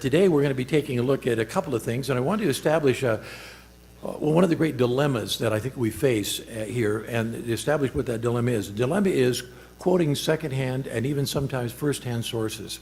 today we're going to be taking a look at a couple of things, and I want to establish one of the great dilemmas that I think we face here, and establish what that dilemma is. The dilemma is quoting secondhand and even sometimes firsthand sources.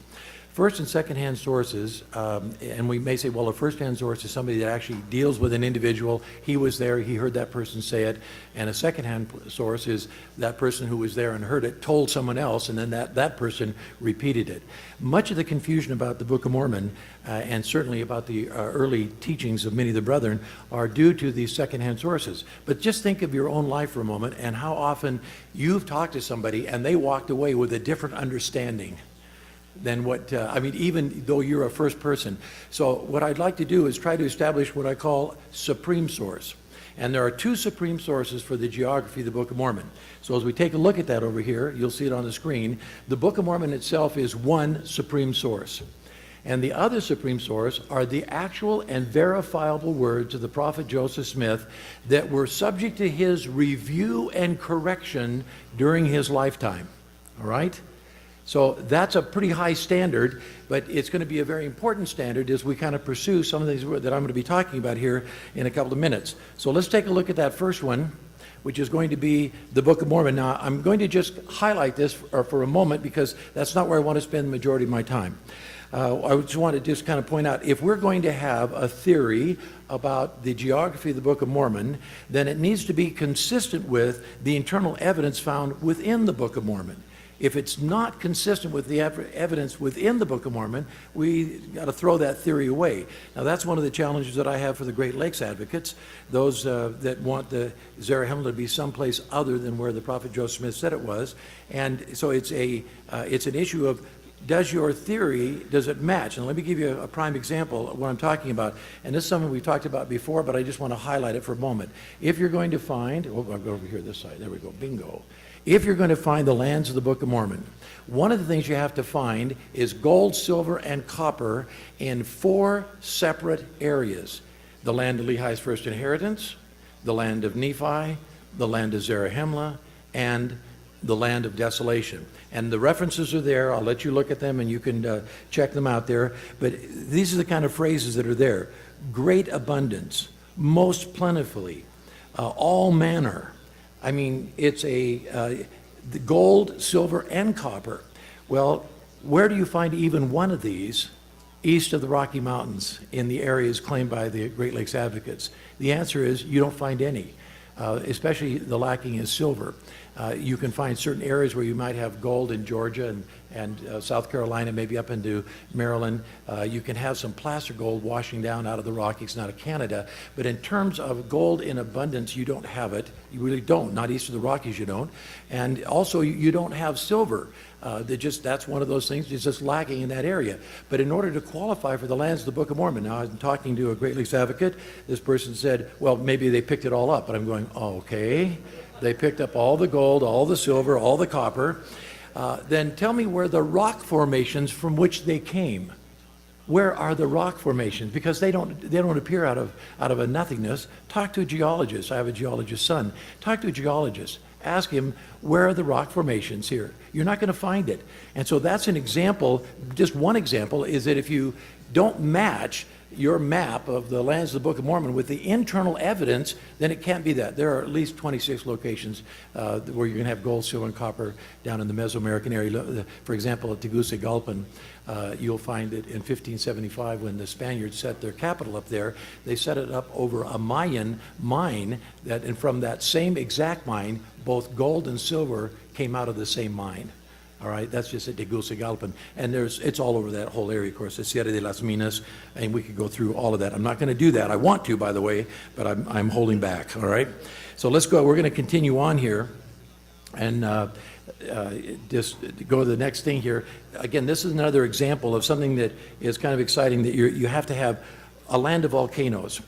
First and secondhand sources, and we may say, well, a firsthand source is somebody that actually deals with an individual. He was there, he heard that person say it. And a secondhand source is that person who was there and heard it told someone else, and then that person repeated it. Much of the confusion about the Book of Mormon, and certainly about the early teachings of many of the brethren, are due to these secondhand sources. But just think of your own life for a moment and how often you've talked to somebody and they walked away with a different understanding than what, I mean, even though you're a first person. So what I'd like to do is try to establish what I call supreme source. And there are two supreme sources for the geography of the Book of Mormon. So as we take a look at that over here, you'll see it on the screen. The Book of Mormon itself is one supreme source. And the other supreme source are the actual and verifiable words of the prophet Joseph Smith that were subject to his review and correction during his lifetime. All right? So that's a pretty high standard, but it's going to be a very important standard as we kind of pursue some of these that I'm going to be talking about here in a couple of minutes. So let's take a look at that first one, which is going to be the Book of Mormon. Now, I'm going to just highlight this for a moment because that's not where I want to spend the majority of my time. I just want to just kind of point out, if we're going to have a theory about the geography of the Book of Mormon, then it needs to be consistent with the internal evidence found within the Book of Mormon. If it's not consistent with the evidence within the Book of Mormon, we got to throw that theory away. Now, that's one of the challenges that I have for the Great Lakes advocates, those that want the Zarahemla to be someplace other than where the prophet Joseph Smith said it was. And so it's an issue of, does your theory, does it match? And let me give you a prime example of what I'm talking about. And this is something we've talked about before, but I just want to highlight it for a moment. If you're going to find, I'll go over here this side, there we go, bingo. If you're going to find the lands of the Book of Mormon, one of the things you have to find is gold, silver, and copper in 4 separate areas. The land of Lehi's first inheritance, the land of Nephi, the land of Zarahemla, and the land of desolation. And the references are there. I'll let you look at them and you can check them out there. But these are the kind of phrases that are there. Great abundance, most plentifully, all manner. I mean, it's the gold, silver, and copper. Well, where do you find even one of these east of the Rocky Mountains in the areas claimed by the Great Lakes advocates? The answer is you don't find any, especially the lacking is silver. You can find certain areas where you might have gold in Georgia and South Carolina, maybe up into Maryland. You can have some placer gold washing down out of the Rockies and out of Canada. But in terms of gold in abundance, you don't have it. You really don't. Not east of the Rockies, you don't. And also, you don't have silver. That's one of those things that's just lacking in that area. But in order to qualify for the lands of the Book of Mormon, now I'm talking to a Great Lakes advocate. This person said, well, maybe they picked it all up. But I'm going, oh, okay. They picked up all the gold, all the silver, all the copper. Then tell me where the rock formations from which they came. Where are the rock formations? Because they don't appear out of a nothingness. Talk to a geologist. I have a geologist's son. Talk to a geologist. Ask him, where are the rock formations here? You're not going to find it. And so that's an example, just one example, is that if you don't match your map of the lands of the Book of Mormon with the internal evidence, then it can't be that. There are at least 26 locations where you're going to have gold, silver, and copper down in the Mesoamerican area. For example, at Tegucigalpan, you'll find that in 1575, when the Spaniards set their capital up there, they set it up over a Mayan mine, and from that same exact mine, both gold and silver came out of the same mine. All right, that's just at Tegucigalpan. And it's all over that whole area, of course, the Sierra de las Minas, and we could go through all of that. I'm not going to do that. I want to, by the way, but I'm holding back, all right? So let's go. We're going to continue on here and just go to the next thing here. Again, this is another example of something that is kind of exciting, that you have to have a land of volcanoes.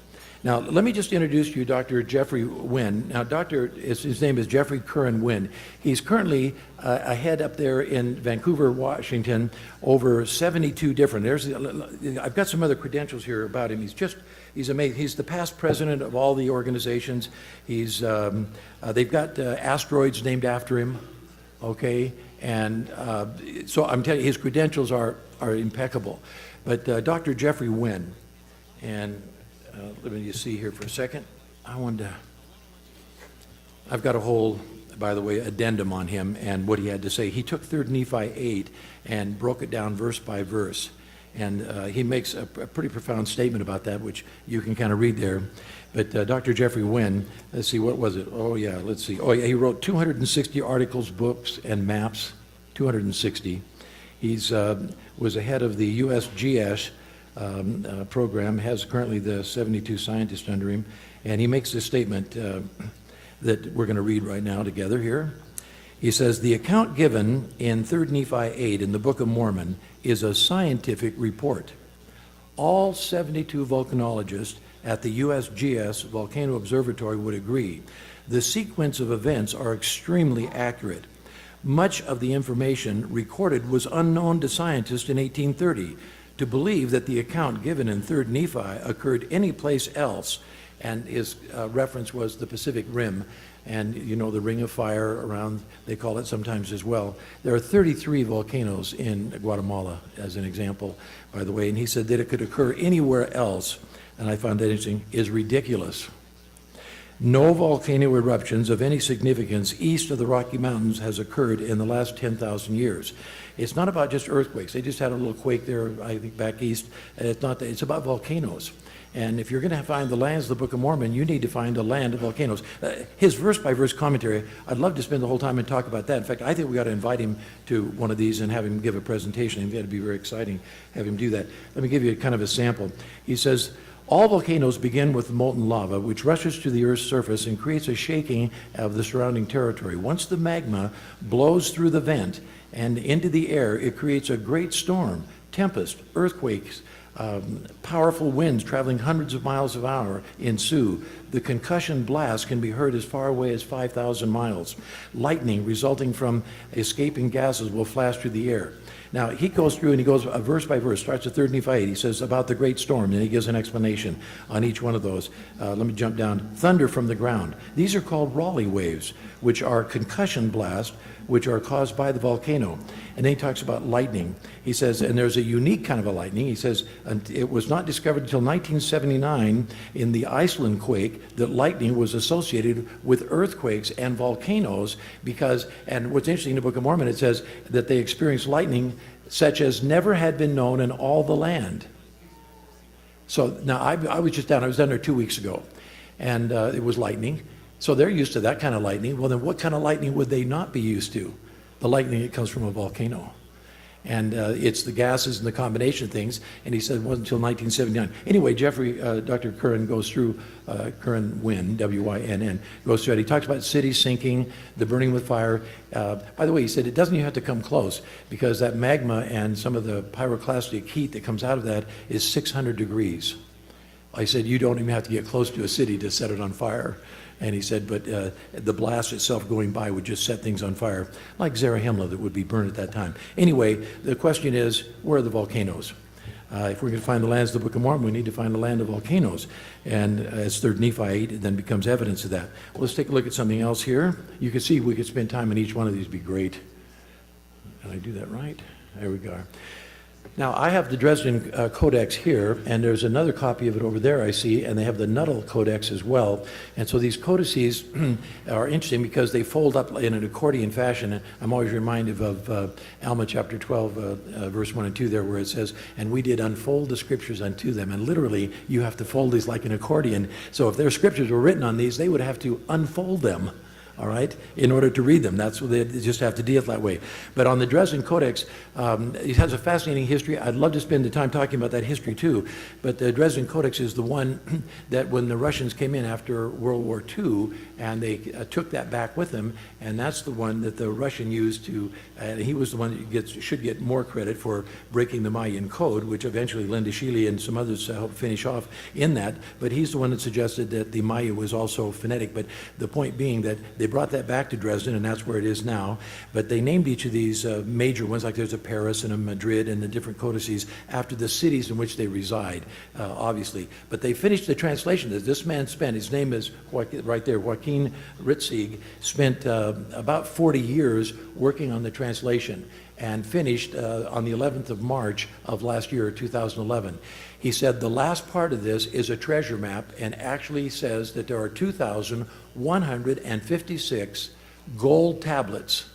Now, let me just introduce you Dr. Jeffery Wynn. Now, his name is Jeffery Curren Wynn. He's currently a head up there in Vancouver, Washington, over 72 different. I've got some other credentials here about him. He's amazing. He's the past president of all the organizations. They've got asteroids named after him, okay? And so I'm telling you, his credentials are impeccable. But Dr. Jeffery Wynn, and let me just see here for a second. I've got a whole, by the way, addendum on him and what he had to say. He took 3 Nephi 8 and broke it down verse by verse. And he makes a pretty profound statement about that, which you can kind of read there. But Dr. Jeffery Wynn, let's see, what was it? Oh, yeah, let's see. Oh, yeah, he wrote 260 articles, books, and maps, 260. He's was ahead of the USGS program, has currently the 72 scientists under him. And he makes this statement that we're going to read right now together here. He says, the account given in 3 Nephi 8 in the Book of Mormon is a scientific report. All 72 volcanologists at the USGS Volcano Observatory would agree. The sequence of events are extremely accurate. Much of the information recorded was unknown to scientists in 1830. To believe that the account given in 3 Nephi occurred anyplace else, and his reference was the Pacific Rim, and you know the Ring of Fire around, they call it sometimes as well. There are 33 volcanoes in Guatemala, as an example, by the way, and he said that it could occur anywhere else, and I found that interesting, is ridiculous. No volcano eruptions of any significance east of the Rocky Mountains has occurred in the last 10,000 years. It's not about just earthquakes. They just had a little quake there, I think, back east. It's not that. It's about volcanoes. And if you're going to find the lands of the Book of Mormon, you need to find a land of volcanoes. His verse-by-verse commentary, I'd love to spend the whole time and talk about that. In fact, I think we got to invite him to one of these and have him give a presentation. I think that'd be very exciting, have him do that. Let me give you kind of a sample. He says, all volcanoes begin with molten lava, which rushes to the Earth's surface and creates a shaking of the surrounding territory. Once the magma blows through the vent and into the air, it creates a great storm, tempest, earthquakes, powerful winds traveling hundreds of miles an hour ensue. The concussion blast can be heard as far away as 5,000 miles. Lightning resulting from escaping gases will flash through the air. Now, he goes through and he goes verse by verse, starts at 3 Nephi 8. He says about the great storm, and he gives an explanation on each one of those. Let me jump down. Thunder from the ground. These are called Raleigh waves, which are concussion blasts, which are caused by the volcano. And then he talks about lightning. He says, and there's a unique kind of a lightning. He says, it was not discovered until 1979 in the Iceland quake that lightning was associated with earthquakes and volcanoes because, and what's interesting in the Book of Mormon, it says that they experienced lightning such as never had been known in all the land. So now I was just down, I was down there 2 weeks ago, and it was lightning. So they're used to that kind of lightning. Well, then what kind of lightning would they not be used to? The lightning that comes from a volcano. And it's the gases and the combination of things. And he said it wasn't until 1979. Anyway, Jeffery, Dr. Curren goes through, Curren Wynn, W-Y-N-N, goes through it. He talks about cities sinking, the burning with fire. By the way, he said it doesn't even have to come close because that magma and some of the pyroclastic heat that comes out of that is 600 degrees. I said, you don't even have to get close to a city to set it on fire. And he said, but the blast itself going by would just set things on fire, like Zarahemla that would be burned at that time. Anyway, the question is, where are the volcanoes? If we're going to find the lands of the Book of Mormon, we need to find the land of volcanoes. And as 3 Nephi 8, it then becomes evidence of that. Well, let's take a look at something else here. You can see we could spend time on each one of these, be great. Did I do that right? There we go. Now, I have the Dresden Codex here, and there's another copy of it over there I see, and they have the Nuttall Codex as well. And so these codices are interesting because they fold up in an accordion fashion. And I'm always reminded of Alma chapter 12, verse 1 and 2 there, where it says, and we did unfold the scriptures unto them. And literally, you have to fold these like an accordion. So if their scriptures were written on these, they would have to unfold them. All right, in order to read them. That's what they just have to deal that way. But on the Dresden Codex, it has a fascinating history. I'd love to spend the time talking about that history too. But the Dresden Codex is the one that when the Russians came in after World War II, and they took that back with them, and that's the one that the Russian used to, he was the one that should get more credit for breaking the Mayan code, which eventually Linda Sheely and some others helped finish off in that. But he's the one that suggested that the Maya was also phonetic. But the point being that they brought that back to Dresden, and that's where it is now. But they named each of these major ones, like there's a Paris and a Madrid and the different codices, after the cities in which they reside, obviously. But they finished the translation that this man spent, his name is right there, Joaquin Ritzig, spent about 40 years working on the translation. and finished on the 11th of March of last year, 2011. He said the last part of this is a treasure map and actually says that there are 2,156 gold tablets.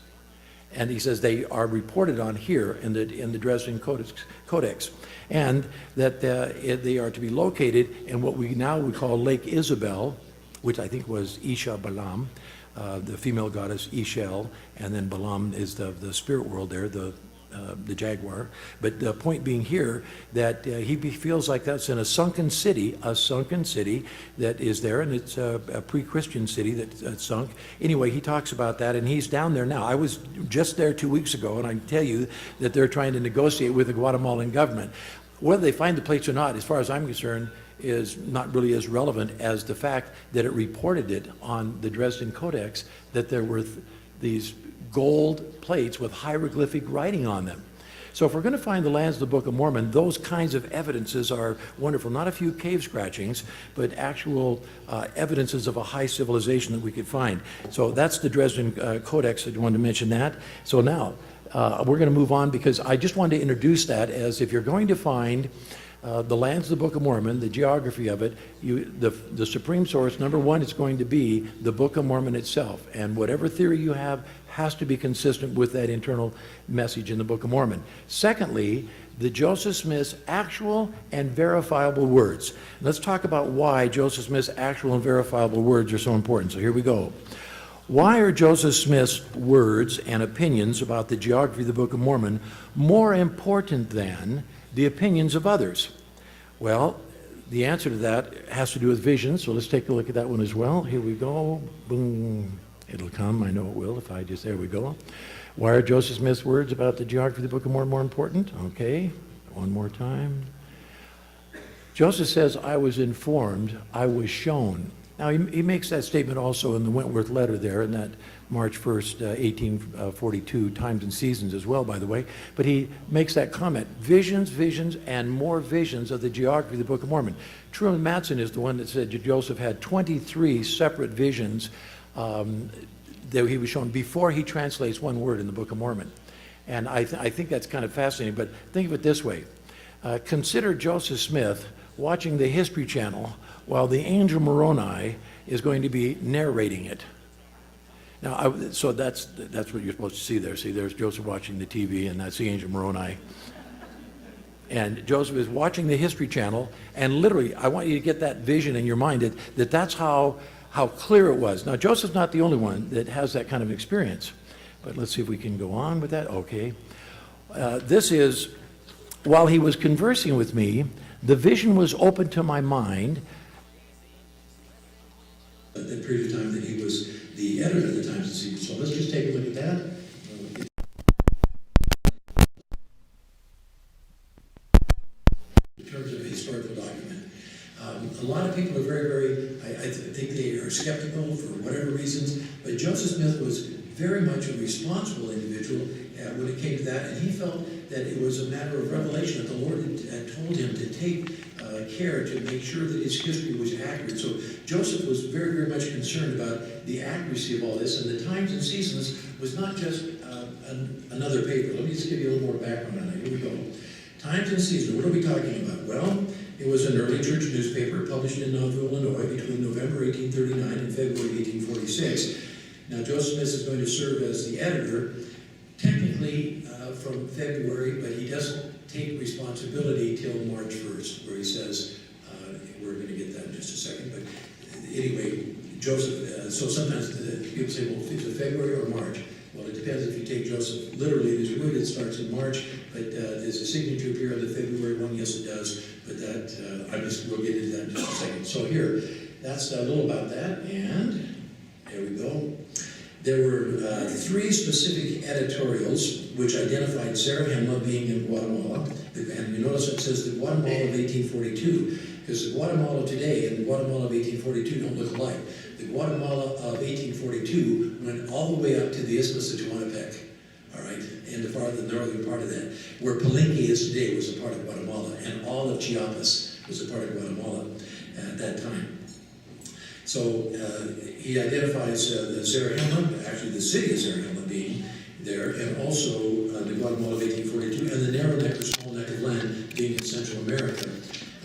And he says they are reported on here in the Dresden Codex. And that they are to be located in what we now would call Lake Isabel, which I think was Isha Balaam, the female goddess Ishel, and then Balaam is the spirit world there, the jaguar. But the point being here that he feels like that's in a sunken city that is there, and it's a pre-Christian city that's sunk. Anyway, he talks about that, and he's down there now. I was just there 2 weeks ago, and I can tell you that they're trying to negotiate with the Guatemalan government. Whether they find the plates or not, as far as I'm concerned, is not really as relevant as the fact that it reported it on the Dresden Codex that there were these gold plates with hieroglyphic writing on them. So if we're going to find the lands of the Book of Mormon, those kinds of evidences are wonderful. Not a few cave scratchings, but actual evidences of a high civilization that we could find. So that's the Dresden Codex. I wanted to mention that. So now we're going to move on because I just wanted to introduce that as if you're going to find the lands of the Book of Mormon, the geography of it, the supreme source, number one, is going to be the Book of Mormon itself. And whatever theory you have has to be consistent with that internal message in the Book of Mormon. Secondly, the Joseph Smith's actual and verifiable words. Let's talk about why Joseph Smith's actual and verifiable words are so important. So here we go. Why are Joseph Smith's words and opinions about the geography of the Book of Mormon more important than the opinions of others? Well, the answer to that has to do with vision, so let's take a look at that one as well. Here we go. Boom. It'll come. I know it will if I just, there we go. Why are Joseph Smith's words about the geography of the Book of Mormon more important? Okay, one more time. Joseph says, I was informed, I was shown. Now, he makes that statement also in the Wentworth letter there, in that March 1st, 1842, Times and Seasons as well, by the way. But he makes that comment, visions, and more visions of the geography of the Book of Mormon. Truman Matson is the one that said Joseph had 23 separate visions that he was shown before he translates one word in the Book of Mormon. And I think that's kind of fascinating, but think of it this way. Consider Joseph Smith watching the History Channel while the angel Moroni is going to be narrating it. Now, so that's what you're supposed to see there. See, there's Joseph watching the TV, and that's the angel Moroni. And Joseph is watching the History Channel, and literally, I want you to get that vision in your mind that's how clear it was. Now, Joseph's not the only one that has that kind of experience, but let's see if we can go on with that. Okay. This is, while he was conversing with me, the vision was open to my mind. At that period of time that he was the editor of the Times and Seasons. So let's just take a look at that. In terms of a historical document. A lot of people are very, I think they are skeptical for whatever reasons, but Joseph Smith was very much a responsible individual when it came to that, and he felt that it was a matter of revelation that the Lord had told him to take care to make sure that his history was accurate. So Joseph was very much concerned about the accuracy of all this, and the Times and Seasons was not just another paper. Let me just give you a little more background on that. Here we go. Times and Seasons, what are we talking about? Well, it was an early church newspaper published in Knoxville, Illinois between November 1839 and February 1846. Now, Joseph Smith is going to serve as the editor, technically from February, but he doesn't take responsibility till March 1st, where he says, we're going to get that in just a second, but anyway, Joseph, so sometimes people say, well, is it February or March? Well, it depends if you take Joseph literally. There's a word that starts in March, but there's a signature here on the February one. Yes, it does, but that, we'll get into that in just a second. So here, that's a little about that, and there we go. There were 3 specific editorials which identified Sarah Hemla being in Guatemala. And you notice it says the Guatemala of 1842, because the Guatemala today and the Guatemala of 1842 don't look alike. The Guatemala of 1842 went all the way up to the Isthmus of Tehuantepec, all right, and the northern part of that. Where Palenque is today was a part of Guatemala, and all of Chiapas was a part of Guatemala at that time. So he identifies the Zarahemla, actually the city of Zarahemla being there, and also the Guatemala of 1842, and the narrow neck or small neck of land being in Central America.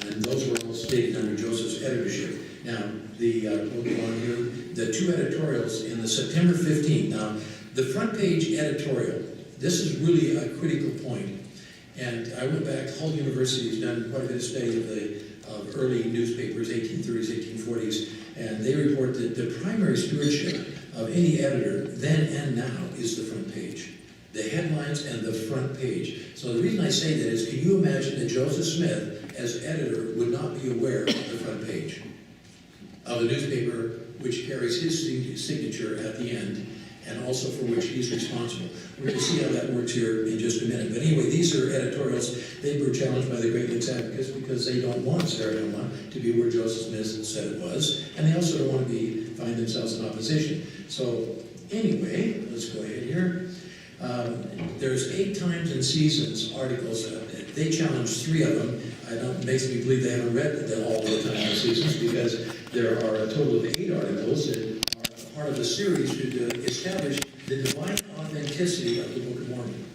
And those were all stated under Joseph's editorship. Now, we'll go on here, the two editorials in the September 15th. Now, the front page editorial, this is really a critical point. And I went back, Hull University has done quite a bit of study of early newspapers, 1830s, 1840s, and they report that the primary stewardship of any editor then and now is the front page. The headlines and the front page. So the reason I say that is, can you imagine that Joseph Smith, as editor, would not be aware of the front page of a newspaper which carries his signature at the end, and also for which he's responsible? We're going to see how that works here in just a minute. But anyway, these are editorials. They were challenged by the Great Lakes advocates because they don't want Sarah to be where Joseph Smith said it was, and they also don't want to find themselves in opposition. So anyway, let's go ahead here. There's 8 Times and Seasons articles. They challenged 3 of them. It makes me believe they haven't read all the Times and Seasons, because there are a total of 8 articles that are part of the series to establish the divine authenticity of the Book of Mormon.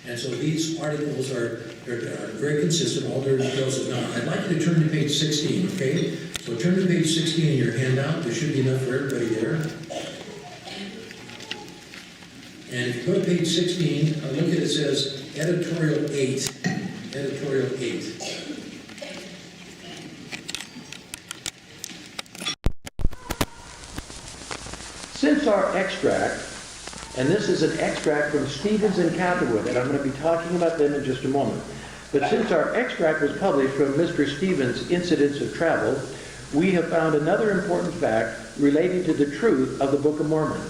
And so these articles are very consistent, all their details. Now, I'd like you to turn to page 16, okay? So turn to page 16 in your handout. There should be enough for everybody there. And if you go to page 16, look at it, says Editorial 8. Editorial 8. Since our extract, and this is an extract from Stevens and Catherwood, and I'm going to be talking about them in just a moment. But since our extract was published from Mr. Stevens' Incidents of Travel, we have found another important fact relating to the truth of the Book of Mormon.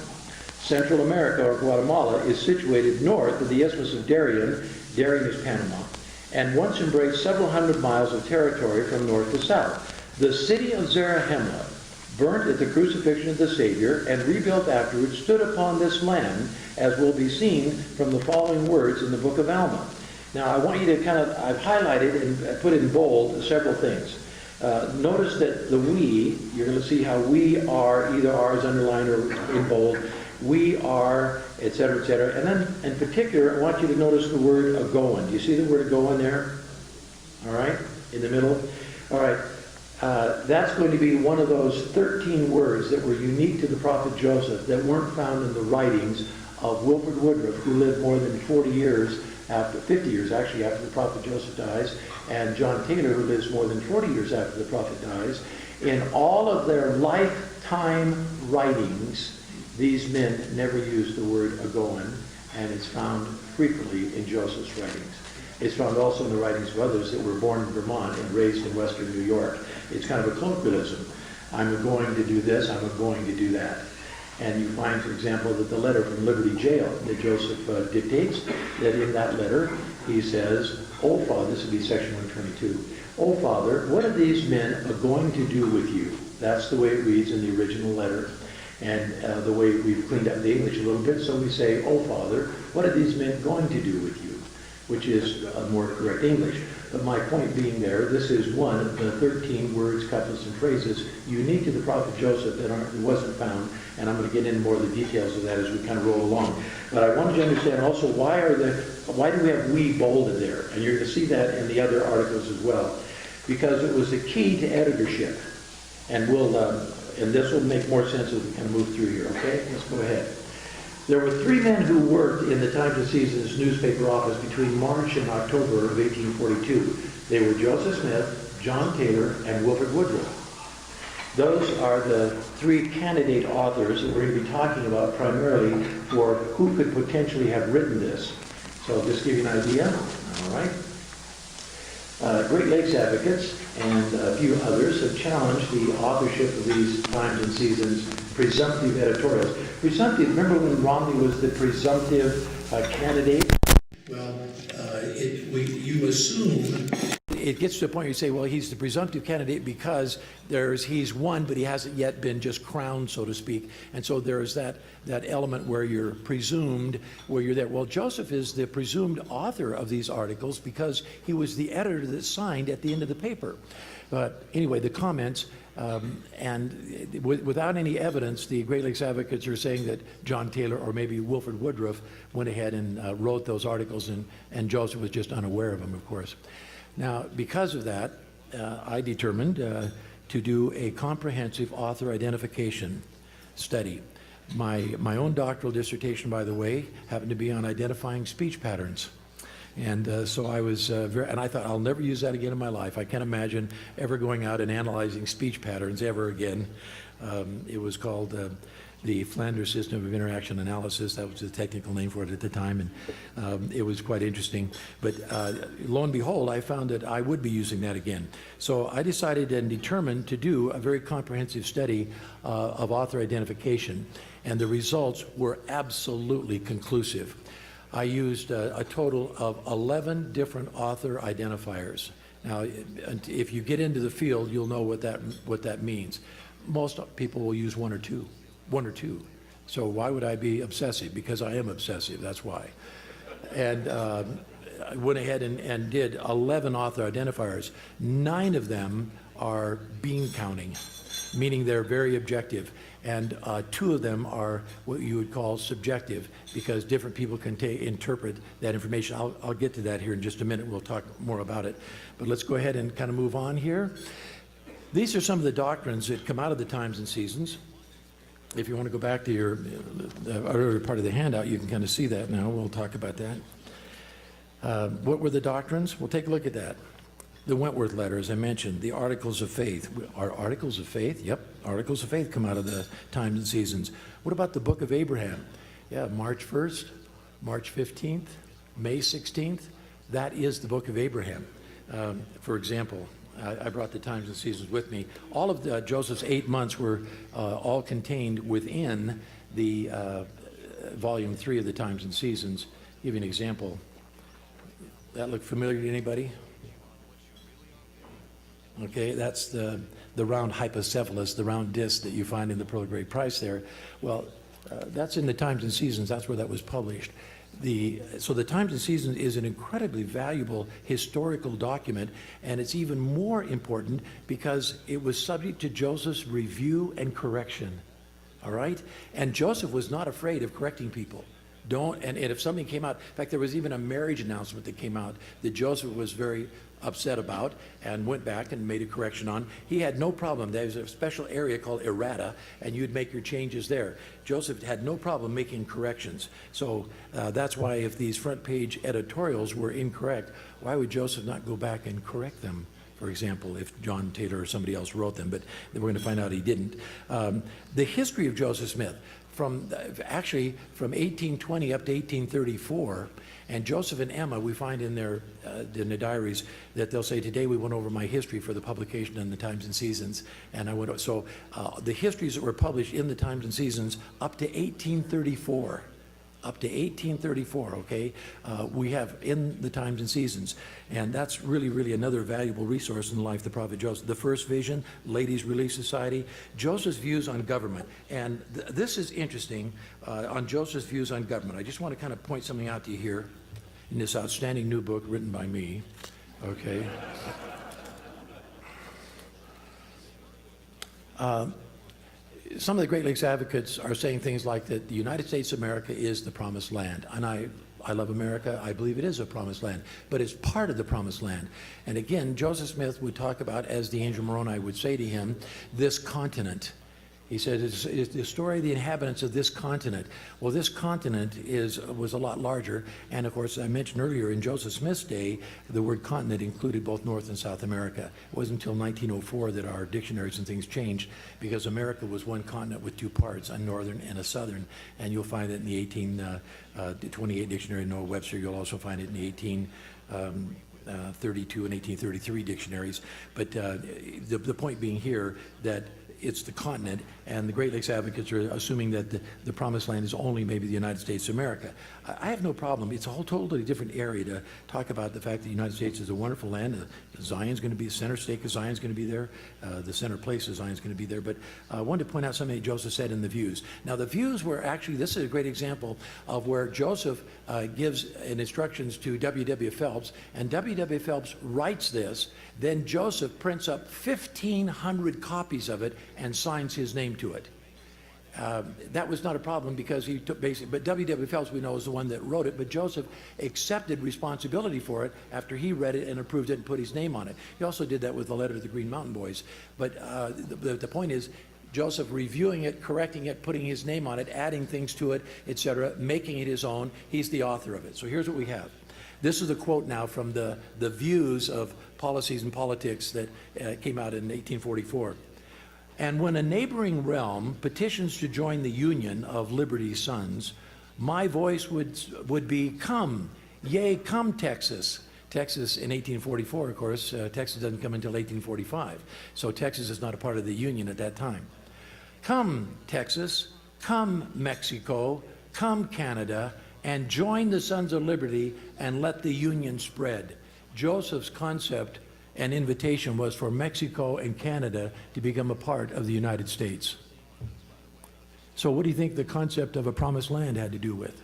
Central America, or Guatemala, is situated north of the Isthmus of Darien. Darien is Panama, and once embraced several hundred miles of territory from north to south. The city of Zarahemla, burnt at the crucifixion of the Savior and rebuilt afterwards, stood upon this land, as will be seen from the following words in the book of Alma. Now, I want you to I've highlighted and put in bold several things. Notice that the we, you're going to see how we are, either are is underlined or in bold, we are, etc., etc. And then, in particular, I want you to notice the word agoin. Do you see the word agoin there? All right, in the middle. All right, that's going to be one of those 13 words that were unique to the prophet Joseph that weren't found in the writings of Wilford Woodruff, who lived more than 40 years after, 50 years actually, after the prophet Joseph dies, and John Taylor, who lives more than 40 years after the prophet dies. In all of their lifetime writings, these men never used the word agoin, and it's found frequently in Joseph's writings. It's found also in the writings of others that were born in Vermont and raised in Western New York. It's kind of a colloquialism. I'm going to do this, I'm going to do that. And you find, for example, that the letter from Liberty Jail that Joseph dictates, that in that letter he says, "O Father," this would be section 122, "O Father, what are these men going to do with you?" That's the way it reads in the original letter. And the way we've cleaned up the English a little bit, so we say, "O Father, what are these men going to do with you?" Which is more correct English. But my point being there, this is one of the 13 words, couplets, and phrases unique to the prophet Joseph that wasn't found, and I'm going to get into more of the details of that as we kind of roll along. But I wanted you to understand also why do we have "we" bolded there? And you're going to see that in the other articles as well. Because it was the key to editorship. And and this will make more sense as we kind of move through here, okay? Let's go ahead. There were 3 men who worked in the Times and Seasons newspaper office between March and October of 1842. They were Joseph Smith, John Taylor, and Wilford Woodruff. Those are the 3 candidate authors that we're going to be talking about primarily for who could potentially have written this. So just give you an idea. All right. Great Lakes advocates and a few others have challenged the authorship of these Times and Seasons presumptive editorials. Presumptive, remember when Romney was the presumptive candidate? Well, you assume it gets to a point where you say, well, he's the presumptive candidate because he's won, but he hasn't yet been just crowned, so to speak. And so there's that element where you're presumed, where you're there. Well, Joseph is the presumed author of these articles because he was the editor that signed at the end of the paper. But anyway, the comments, and without any evidence, the Great Lakes advocates are saying that John Taylor or maybe Wilford Woodruff went ahead and wrote those articles, and Joseph was just unaware of them, of course. Now, because of that, I determined to do a comprehensive author identification study. My own doctoral dissertation, by the way, happened to be on identifying speech patterns. And so I was and I thought, I'll never use that again in my life. I can't imagine ever going out and analyzing speech patterns ever again. It was called the Flanders System of Interaction Analysis. That was the technical name for it at the time, and it was quite interesting. But lo and behold, I found that I would be using that again. So I decided and determined to do a very comprehensive study of author identification, and the results were absolutely conclusive. I used a total of 11 different author identifiers. Now, if you get into the field, you'll know what that means. Most people will use one or two. So why would I be obsessive? Because I am obsessive, that's why. And I went ahead and did 11 author identifiers. 9 of them are bean counting, meaning they're very objective. And 2 of them are what you would call subjective, because different people can interpret that information. I'll get to that here in just a minute. We'll talk more about it. But let's go ahead and kind of move on here. These are some of the doctrines that come out of the Times and Seasons. If you want to go back to the earlier part of the handout, you can kind of see that now. We'll talk about that. What were the doctrines? We'll take a look at that. The Wentworth letter, as I mentioned, the Articles of Faith. Are Articles of Faith? Yep, Articles of Faith come out of the Times and Seasons. What about the Book of Abraham? Yeah, March 1st, March 15th, May 16th. That is the Book of Abraham. For example, I brought the Times and Seasons with me. All of Joseph's 8 months were all contained within the volume 3 of the Times and Seasons. I'll give you an example. That look familiar to anybody? Okay, that's the round hypocephalus, the round disc that you find in the Pearl of Great Price there. Well, that's in the Times and Seasons. That's where that was published. So the Times and Seasons is an incredibly valuable historical document, and it's even more important because it was subject to Joseph's review and correction. All right? And Joseph was not afraid of correcting people. And if something came out, in fact, there was even a marriage announcement that came out that Joseph was very upset about and went back and made a correction on. He had no problem. There was a special area called errata, and you'd make your changes there. Joseph had no problem making corrections. So that's why if these front page editorials were incorrect, why would Joseph not go back and correct them? For example, if John Taylor or somebody else wrote them, but we're going to find out he didn't. The history of Joseph Smith, actually from 1820 up to 1834, and Joseph and Emma, we find in their diaries that they'll say, today we went over my history for the publication in the Times and Seasons, and the histories that were published in the Times and Seasons up to 1834. Up to 1834, okay, we have in the Times and Seasons. And that's really, really another valuable resource in the life of the prophet Joseph. The First Vision, Ladies Relief Society, Joseph's views on government. And this is interesting on Joseph's views on government. I just want to kind of point something out to you here in this outstanding new book written by me, okay. Some of the Great Lakes advocates are saying things like that the United States of America is the promised land. And I love America. I believe it is a promised land, but it's part of the promised land. And again, Joseph Smith would talk about, as the angel Moroni would say to him, this continent. He said, it's the story of the inhabitants of this continent. Well, this continent was a lot larger. And of course, I mentioned earlier, in Joseph Smith's day, the word continent included both North and South America. It wasn't until 1904 that our dictionaries and things changed, because America was one continent with 2 parts, a northern and a southern. And you'll find it in the 1828 dictionary, Noah Webster. You'll also find it in the 1832 and 1833 dictionaries. But the point being here that it's the continent, and the Great Lakes advocates are assuming that the promised land is only maybe the United States of America. I have no problem. It's a whole totally different area to talk about the fact that the United States is a wonderful land. Zion's going to be, the center stake of Zion's going to be there. The center place of Zion's going to be there. But I wanted to point out something that Joseph said in the views. Now, the views were actually, this is a great example of where Joseph gives instructions to W.W. Phelps, and W.W. Phelps writes this. Then Joseph prints up 1,500 copies of it and signs his name to it. That was not a problem because he took basically, but W.W. Phelps, we know, is the one that wrote it, but Joseph accepted responsibility for it after he read it and approved it and put his name on it. He also did that with the letter to the Green Mountain Boys. But the point is, Joseph reviewing it, correcting it, putting his name on it, adding things to it, etc., making it his own. He's the author of it. So here's what we have. This is a quote now from the views of policies and politics that came out in 1844. And when a neighboring realm petitions to join the union of Liberty's sons, my voice would be, come, yea, come, Texas. Texas in 1844, of course, Texas doesn't come until 1845. So Texas is not a part of the union at that time. Come, Texas, come, Mexico, come, Canada, and join the Sons of Liberty and let the union spread. Joseph's concept and invitation was for Mexico and Canada to become a part of the United States. So what do you think the concept of a promised land had to do with?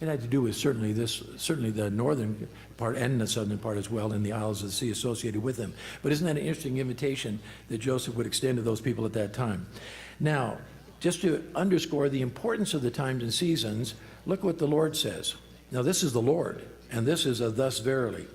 It had to do with certainly the northern part and the southern part as well, and the Isles of the Sea associated with them. But isn't that an interesting invitation that Joseph would extend to those people at that time? Now, just to underscore the importance of the times and seasons, look what the Lord says. Now this is the Lord, and this is a thus verily.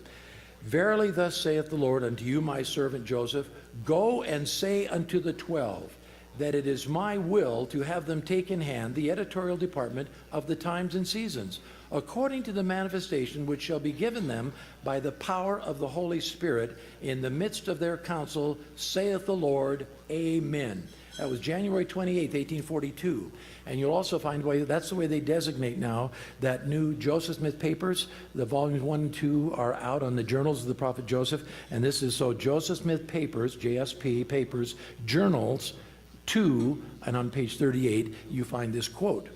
Verily thus saith the Lord unto you, my servant Joseph, go and say unto the 12, that it is my will to have them take in hand the editorial department of the times and seasons, according to the manifestation which shall be given them by the power of the Holy Spirit in the midst of their council, saith the Lord, Amen. That was January 28, 1842. And you'll also find that's the way they designate now that new Joseph Smith papers. The volumes 1 and 2 are out on the journals of the prophet Joseph. And this is so Joseph Smith papers, JSP papers, journals 2, and on page 38, you find this quote,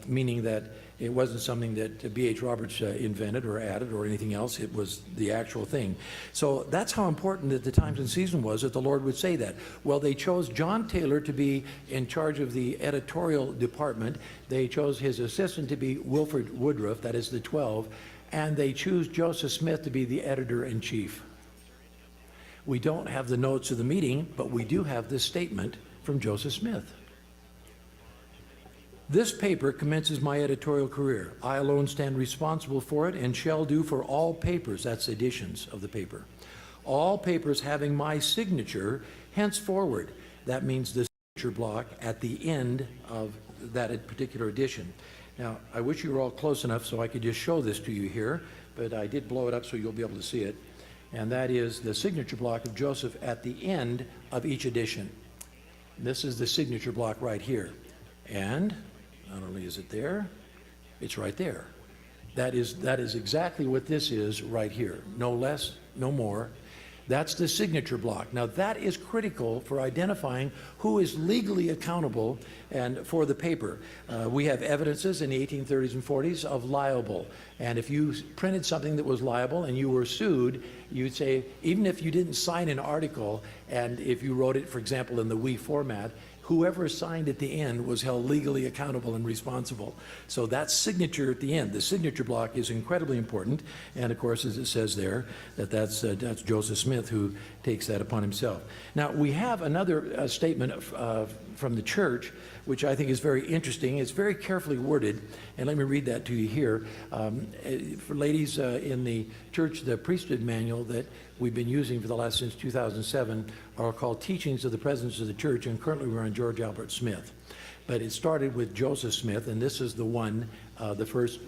meaning that it wasn't something that B.H. Roberts invented or added or anything else. It was the actual thing. So that's how important that the times and season was that the Lord would say that. Well, they chose John Taylor to be in charge of the editorial department. They chose his assistant to be Wilford Woodruff, that is the 12, and they choose Joseph Smith to be the editor-in-chief. We don't have the notes of the meeting, but we do have this statement from Joseph Smith. This paper commences my editorial career. I alone stand responsible for it and shall do for all papers, that's editions of the paper, all papers having my signature henceforward. That means the signature block at the end of that particular edition. Now, I wish you were all close enough so I could just show this to you here, but I did blow it up so you'll be able to see it. And that is the signature block of Joseph at the end of each edition. This is the signature block right here. And not only is it there, it's right there. That is exactly what this is right here. No less, no more. That's the signature block. Now that is critical for identifying who is legally accountable and for the paper. We have evidences in the 1830s and 40s of liable. And if you printed something that was liable and you were sued, you'd say, even if you didn't sign an article, and if you wrote it, for example, in the we format, whoever signed at the end was held legally accountable and responsible. So that signature at the end, the signature block, is incredibly important. And of course, as it says there, that's Joseph Smith who takes that upon himself. Now, we have another statement from the church, which I think is very interesting. It's very carefully worded, and let me read that to you here. For ladies in the church, the priesthood manual that we've been using for the last since 2007 are called Teachings of the Presidents of the Church, and currently we're on George Albert Smith. But it started with Joseph Smith, and this is the one, the first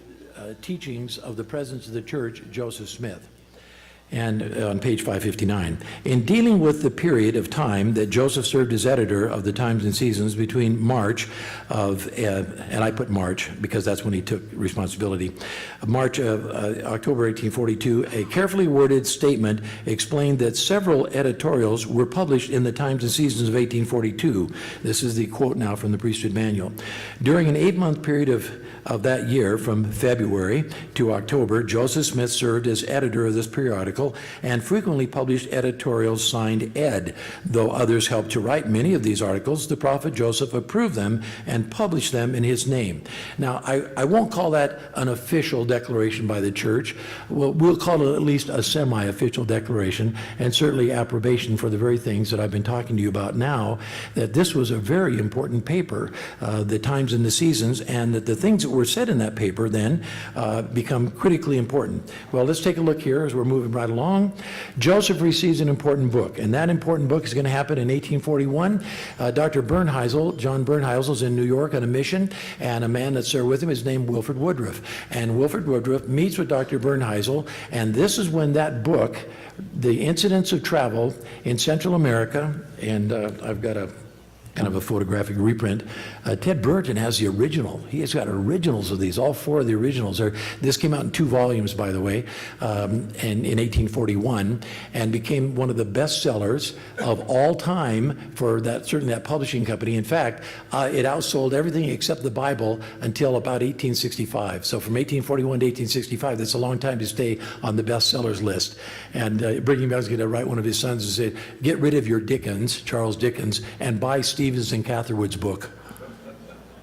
Teachings of the Presidents of the Church, Joseph Smith. and on page 559. In dealing with the period of time that Joseph served as editor of the Times and Seasons between March of, and I put March because that's when he took responsibility, March of October 1842, a carefully worded statement explained that several editorials were published in the Times and Seasons of 1842. This is the quote now from the Priesthood Manual. During an 8-month period of that year, from February to October, Joseph Smith served as editor of this periodical and frequently published editorials signed Ed. Though others helped to write many of these articles, the prophet Joseph approved them and published them in his name. Now, I won't call that an official declaration by the church. We'll call it at least a semi-official declaration, and certainly approbation for the very things that I've been talking to you about now, that this was a very important paper, the Times and the Seasons, and that the things that were said in that paper then become critically important. Well, let's take a look here as we're moving right along. Joseph receives an important book, and that important book is going to happen in 1841. Dr. Bernheisel, John Bernheisel, is in New York on a mission, and a man that's there with him is named Wilford Woodruff. And Wilford Woodruff meets with Dr. Bernheisel, and this is when that book, The Incidents of Travel in Central America, and I've got a kind of a photographic reprint. Ted Burton has the original. He has got originals of these, all 4 of the originals. This came out in 2 volumes, by the way, in 1841, and became one of the best sellers of all time for that, certainly that publishing company. In fact, it outsold everything except the Bible until about 1865. So from 1841 to 1865, that's a long time to stay on the bestsellers list. And Brigham Young's going to write one of his sons and say, get rid of your Dickens, Charles Dickens, and buy Stevens and Catherwood's book.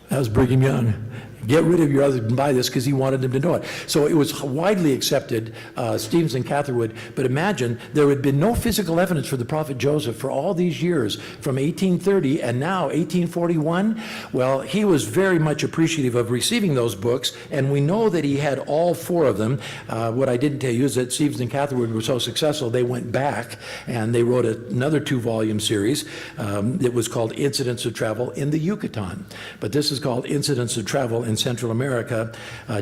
That was Brigham Young. Get rid of your other and buy this, because he wanted them to know it. So it was widely accepted, Stevens and Catherwood. But imagine, there had been no physical evidence for the prophet Joseph for all these years, from 1830 and now 1841. Well, he was very much appreciative of receiving those books, and we know that he had all 4 of them. What I didn't tell you is that Stevens and Catherwood were so successful, they went back and they wrote another 2-volume series. It was called Incidents of Travel in the Yucatan. But this is called Incidents of Travel in Central America,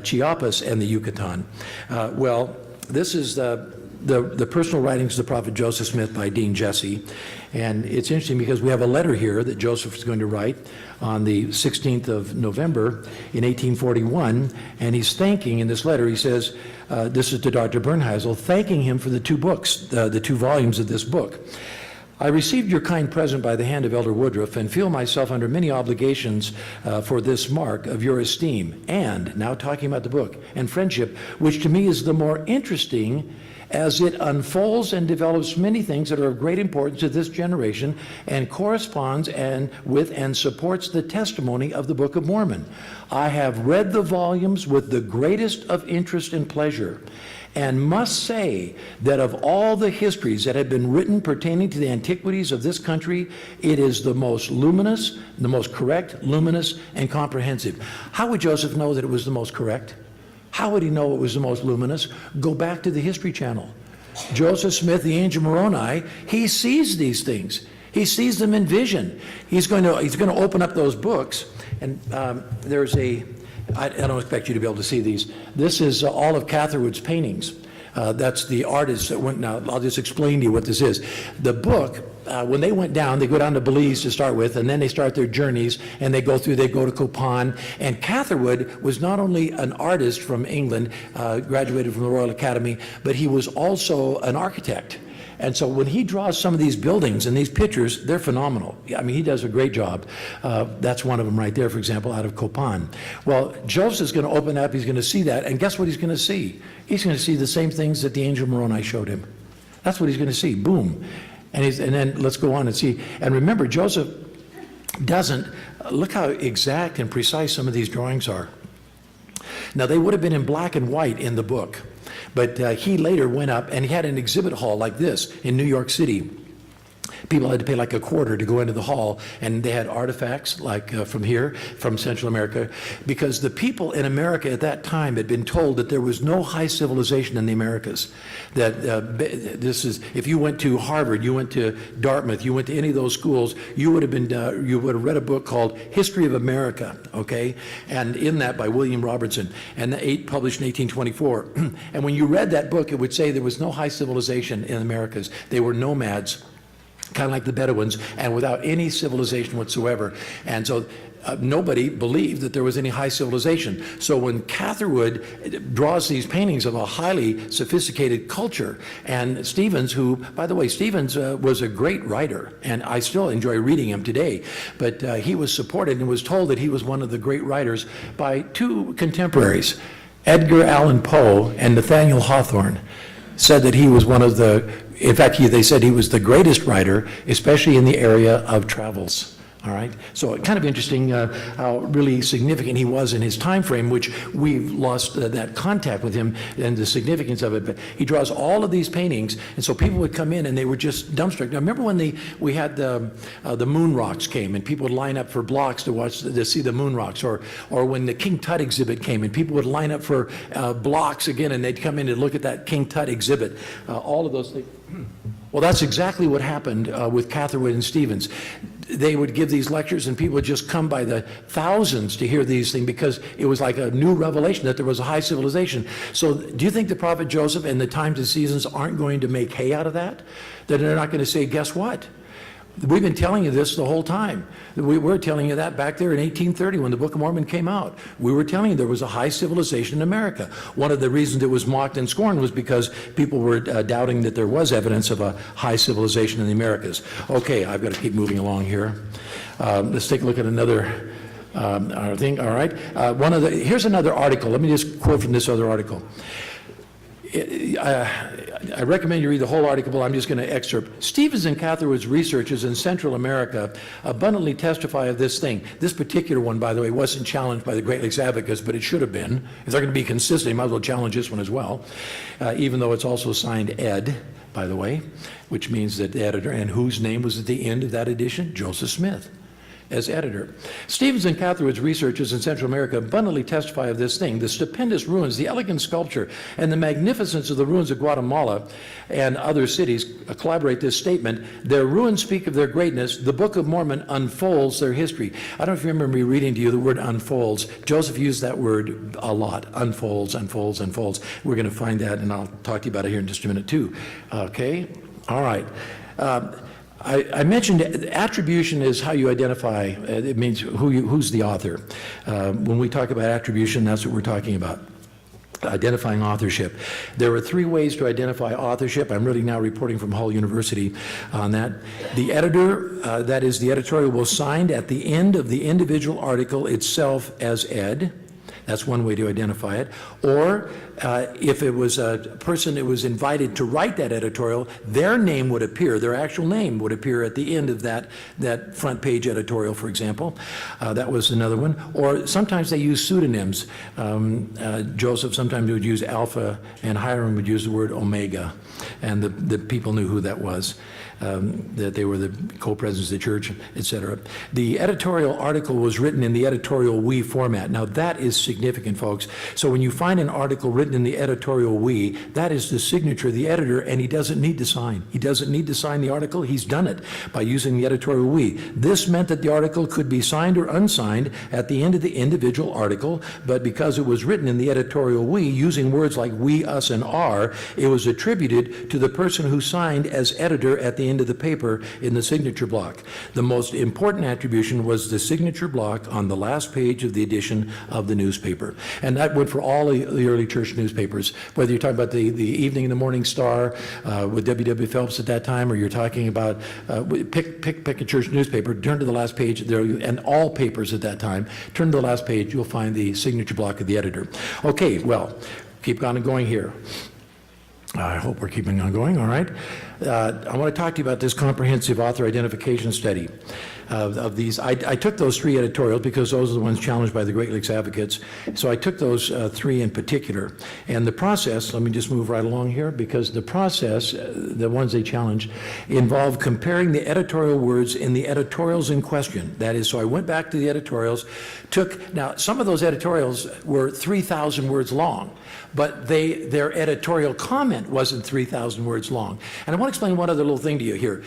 Chiapas, and the Yucatan. Well, this is the personal writings of the prophet Joseph Smith by Dean Jesse. And it's interesting because we have a letter here that Joseph is going to write on the 16th of November in 1841. And he's thanking, in this letter, he says, this is to Dr. Bernheisel, thanking him for the 2 books, the 2 volumes of this book. I received your kind present by the hand of Elder Woodruff and feel myself under many obligations for this mark of your esteem and, now talking about the book, and friendship, which to me is the more interesting as it unfolds and develops many things that are of great importance to this generation and corresponds with and supports the testimony of the Book of Mormon. I have read the volumes with the greatest of interest and pleasure, and must say that of all the histories that have been written pertaining to the antiquities of this country, it is the most luminous, the most correct, luminous, and comprehensive. How would Joseph know that it was the most correct? How would he know it was the most luminous? Go back to the History Channel. Joseph Smith, the angel Moroni, he sees these things. He sees them in vision. He's going to open up those books, and there's a, I don't expect you to be able to see these. This is all of Catherwood's paintings. That's the artist that went, now I'll just explain to you what this is. The book, when they went down, they go down to Belize to start with, and then they start their journeys, and they go to Copan. And Catherwood was not only an artist from England, graduated from the Royal Academy, but he was also an architect. And so when he draws some of these buildings and these pictures, they're phenomenal. I mean, he does a great job. That's one of them right there, for example, out of Copan. Well, Joseph's going to open up, he's going to see that, and guess what he's going to see? He's going to see the same things that the angel Moroni showed him. That's what he's going to see, boom. And then let's go on and see. And remember, Joseph doesn't, look how exact and precise some of these drawings are. Now, they would have been in black and white in the book. But he later went up and he had an exhibit hall like this in New York City. People had to pay like a quarter to go into the hall, and they had artifacts like from here, from Central America, because the people in America at that time had been told that there was no high civilization in the Americas. That this is, if you went to Harvard, you went to Dartmouth, you went to any of those schools, you would have read a book called History of America, okay? And in that by William Robertson, and published in 1824. And when you read that book, it would say there was no high civilization in the Americas. They were nomads, kind of like the Bedouins, and without any civilization whatsoever. And so nobody believed that there was any high civilization. So when Catherwood draws these paintings of a highly sophisticated culture, and Stevens, who, by the way, Stevens was a great writer, and I still enjoy reading him today, but he was supported and was told that he was one of the great writers by two contemporaries, Edgar Allan Poe and Nathaniel Hawthorne, said that he was one of the, in fact, they said he was the greatest writer, especially in the area of travels. All right, so kind of interesting how really significant he was in his time frame, which we've lost that contact with him and the significance of it. But he draws all of these paintings, and so people would come in and they were just dumbstruck. Now, remember when we had the moon rocks came, and people would line up for blocks to see the moon rocks, or when the King Tut exhibit came, and people would line up for blocks again, and they'd come in and look at that King Tut exhibit. All of those things. Well, that's exactly what happened with Catherwood and Stevens. They would give these lectures, and people would just come by the thousands to hear these things, because it was like a new revelation that there was a high civilization. So do you think the prophet Joseph and the times and seasons aren't going to make hay out of that? That they're not going to say, guess what? We've been telling you this the whole time. We were telling you that back there in 1830 when the Book of Mormon came out. We were telling you there was a high civilization in America. One of the reasons it was mocked and scorned was because people were doubting that there was evidence of a high civilization in the Americas. Okay, I've got to keep moving along here. Let's take a look at another thing. All right. Here's another article. Let me just quote from this other article. I recommend you read the whole article, but I'm just going to excerpt. Stevens and Catherwood's researches in Central America abundantly testify of this thing. This particular one, by the way, wasn't challenged by the Great Lakes Advocates, but it should have been. If they're going to be consistent, you might as well challenge this one as well, even though it's also signed Ed, by the way, which means that the editor, and whose name was at the end of that edition? Joseph Smith, as editor. Stevens and Catherwood's researches in Central America abundantly testify of this thing: the stupendous ruins, the elegant sculpture, and the magnificence of the ruins of Guatemala and other cities collaborate this statement. Their ruins speak of their greatness. The Book of Mormon unfolds their history. I don't know if you remember me reading to you the word unfolds. Joseph used that word a lot. Unfolds, unfolds, unfolds. We're going to find that, and I'll talk to you about it here in just a minute too. Okay? All right. I mentioned attribution is how you identify. It means who's the author. When we talk about attribution, that's what we're talking about. Identifying authorship. There are three ways to identify authorship. I'm really now reporting from Hull University on that. The editor, that is, the editorial will sign at the end of the individual article itself as Ed. That's one way to identify it. Or if it was a person that was invited to write that editorial, their name would appear, their actual name would appear at the end of that front page editorial, for example. That was another one. Or sometimes they use pseudonyms. Joseph sometimes would use Alpha, and Hiram would use the word Omega. And the people knew who that was. That they were the co-presidents of the church, etc. The editorial article was written in the editorial we format. Now that is significant, folks. So when you find an article written in the editorial we, that is the signature of the editor, and he doesn't need to sign. He doesn't need to sign the article. He's done it by using the editorial we. This meant that the article could be signed or unsigned at the end of the individual article, but because it was written in the editorial we, using words like we, us, and our, it was attributed to the person who signed as editor at the end of the paper in the signature block. The most important attribution was the signature block on the last page of the edition of the newspaper. And that went for all the early church newspapers, whether you're talking about the Evening and the Morning Star with W.W. Phelps at that time, or you're talking about, pick a church newspaper, turn to the last page, and all papers at that time, turn to the last page, you'll find the signature block of the editor. Okay, well, keep on going here. I hope we're keeping on going, all right. I want to talk to you about this comprehensive author identification study of these. I took those 3 editorials because those are the ones challenged by the Great Lakes Advocates. So I took those 3 in particular. And the process, let me just move right along here, because the process, the ones they challenged, involved comparing the editorial words in the editorials in question. That is, so I went back to the editorials, now some of those editorials were 3,000 words long, but their editorial comment wasn't 3,000 words long. And I want to explain one other little thing to you here.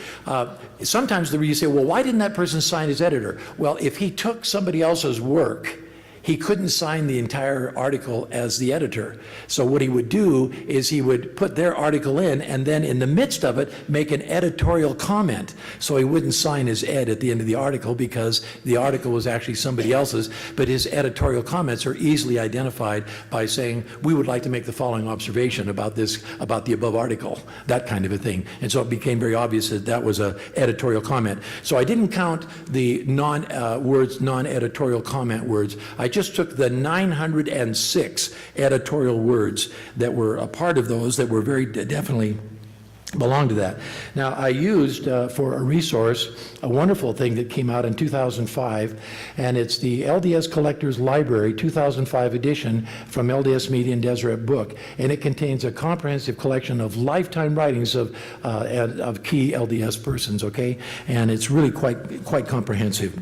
Sometimes you say, well, why didn't that person sign as editor? Well, if he took somebody else's work, he couldn't sign the entire article as the editor. So what he would do is he would put their article in, and then in the midst of it, make an editorial comment. So he wouldn't sign as ed at the end of the article because the article was actually somebody else's, but his editorial comments are easily identified by saying, we would like to make the following observation about the above article, that kind of a thing. And so it became very obvious that that was an editorial comment. So I didn't count the non-editorial comment words. I just took the 906 editorial words that were a part of those that were very definitely belong to that. Now, I used for a resource a wonderful thing that came out in 2005, and it's the LDS Collectors Library 2005 edition from LDS Media and Deseret Book, and it contains a comprehensive collection of lifetime writings of key LDS persons, okay? And it's really quite comprehensive.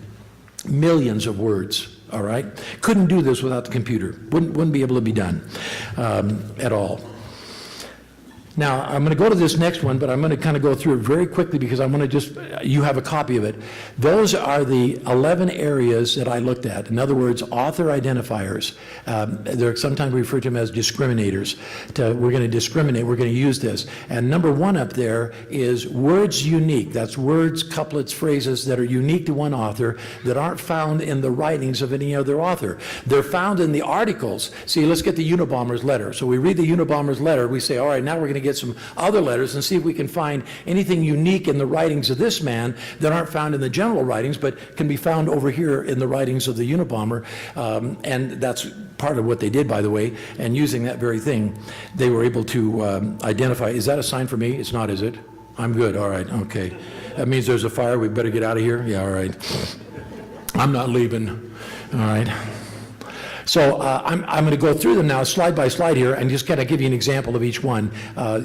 Millions of words. All right? Couldn't do this without the computer. Wouldn't be able to be done at all. Now, I'm going to go to this next one, but I'm going to kind of go through it very quickly because I want to you have a copy of it. Those are the 11 areas that I looked at. In other words, author identifiers. They're sometimes referred to them as discriminators. We're going to discriminate. We're going to use this. And number 1 up there is words unique. That's words, couplets, phrases that are unique to one author that aren't found in the writings of any other author. They're found in the articles. See, let's get the Unabomber's letter. So we read the Unabomber's letter. We say, all right, now we're going to get some other letters and see if we can find anything unique in the writings of this man that aren't found in the general writings but can be found over here in the writings of the Unabomber. And that's part of what they did, by the way, and using that very thing they were able to identify. Is that a sign for me? It's not, is it? I'm good. All right. Okay. That means there's a fire. We better get out of here. Yeah, all right. I'm not leaving. All right. So I'm going to go through them now slide by slide here and just kind of give you an example of each one.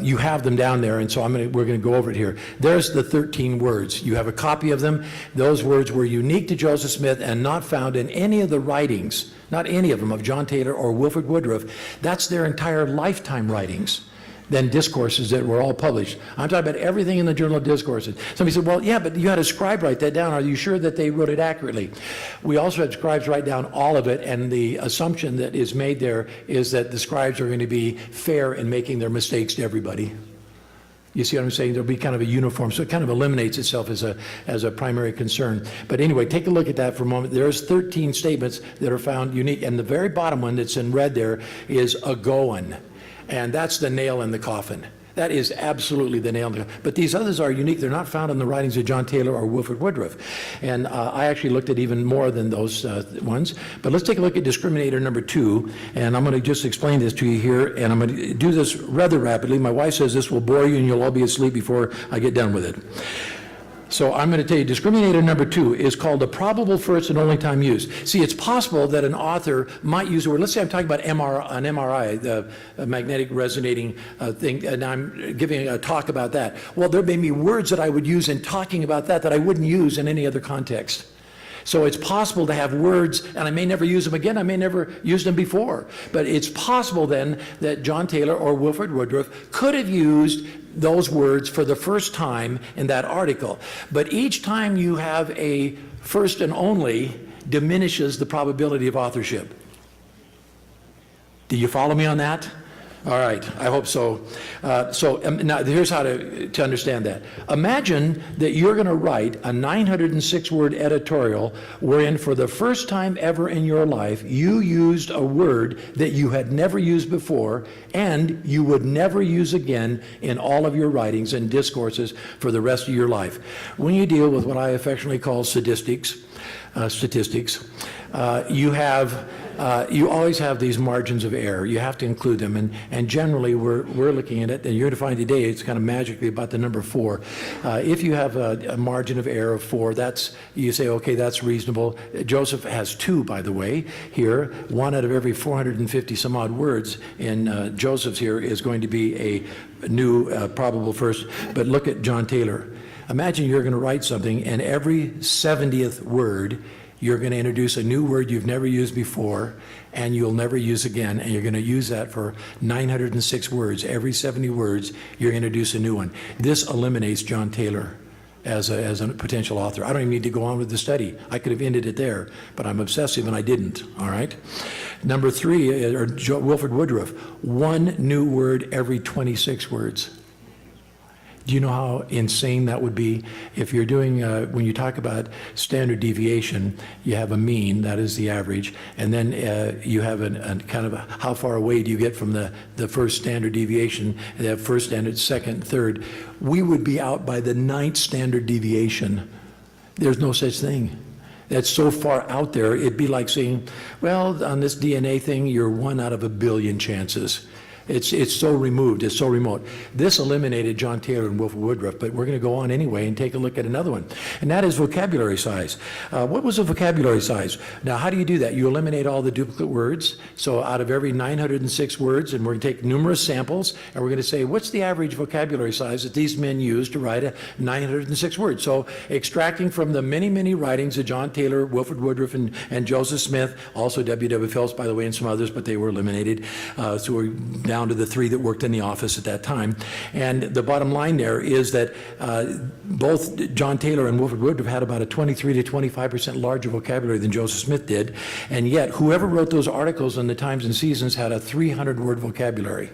You have them down there, and so we're going to go over it here. There's the 13 words. You have a copy of them. Those words were unique to Joseph Smith and not found in any of the writings, not any of them, of John Taylor or Wilford Woodruff. That's their entire lifetime writings. Then discourses that were all published. I'm talking about everything in the Journal of Discourses. Somebody said, well, yeah, but you had a scribe write that down. Are you sure that they wrote it accurately? We also had scribes write down all of it, and the assumption that is made there is that the scribes are going to be fair in making their mistakes to everybody. You see what I'm saying? There'll be kind of a uniform, so it kind of eliminates itself as a primary concern. But anyway, take a look at that for a moment. There's 13 statements that are found unique, and the very bottom one that's in red there is a goin'. And that's the nail in the coffin. That is absolutely the nail in the coffin. But these others are unique. They're not found in the writings of John Taylor or Wilford Woodruff. And I actually looked at even more than those ones. But let's take a look at discriminator number 2. And I'm going to just explain this to you here. And I'm going to do this rather rapidly. My wife says this will bore you and you'll all be asleep before I get done with it. So I'm going to tell you, discriminator number 2 is called a probable first and only time use. See, it's possible that an author might use a word. Let's say I'm talking about an MRI, the magnetic resonating thing, and I'm giving a talk about that. Well, there may be words that I would use in talking about that I wouldn't use in any other context. So it's possible to have words, and I may never use them again, I may never use them before, but it's possible then that John Taylor or Wilford Woodruff could have used those words for the first time in that article. But each time you have a first and only diminishes the probability of authorship. Do you follow me on that? All right, I hope so. Now here's how to understand that. Imagine that you're going to write a 906-word editorial wherein for the first time ever in your life you used a word that you had never used before and you would never use again in all of your writings and discourses for the rest of your life. When you deal with what I affectionately call statistics, you have you always have these margins of error. You have to include them, and generally we're looking at it, and you're going to find today it's kind of magically about the number 4. If you have a margin of error of 4, you say, okay, that's reasonable. Joseph has 2, by the way, here. 1 out of every 450 some odd words in Joseph's here is going to be a new probable first. But look at John Taylor. Imagine you're going to write something, and every 70th word you're going to introduce a new word you've never used before and you'll never use again, and you're going to use that for 906 words. Every 70 words, you're going to introduce a new one. This eliminates John Taylor as a potential author. I don't even need to go on with the study. I could have ended it there, but I'm obsessive and I didn't, all right? Number 3, Wilford Woodruff, 1 new word every 26 words. Do you know how insane that would be? If you're doing, when you talk about standard deviation, you have a mean, that is the average, and then you have a kind of how far away do you get from the first standard deviation, the first standard, second, third. We would be out by the 9th standard deviation. There's no such thing. That's so far out there, it'd be like saying, well, on this DNA thing, you're 1 out of a billion chances. It's so removed, it's so remote. This eliminated John Taylor and Wilford Woodruff, but we're going to go on anyway and take a look at another one, and that is vocabulary size. What was the vocabulary size? Now, how do you do that? You eliminate all the duplicate words. So out of every 906 words, and we're going to take numerous samples, and we're going to say, what's the average vocabulary size that these men used to write a 906 words? So extracting from the many, many writings of John Taylor, Wilford Woodruff, and Joseph Smith, also W.W. Phelps, by the way, and some others, but they were eliminated. So we're down to the 3 that worked in the office at that time. And the bottom line there is that both John Taylor and Wilford Woodruff had about a 23 to 25% larger vocabulary than Joseph Smith did, and yet whoever wrote those articles in the Times and Seasons had a 300-word vocabulary.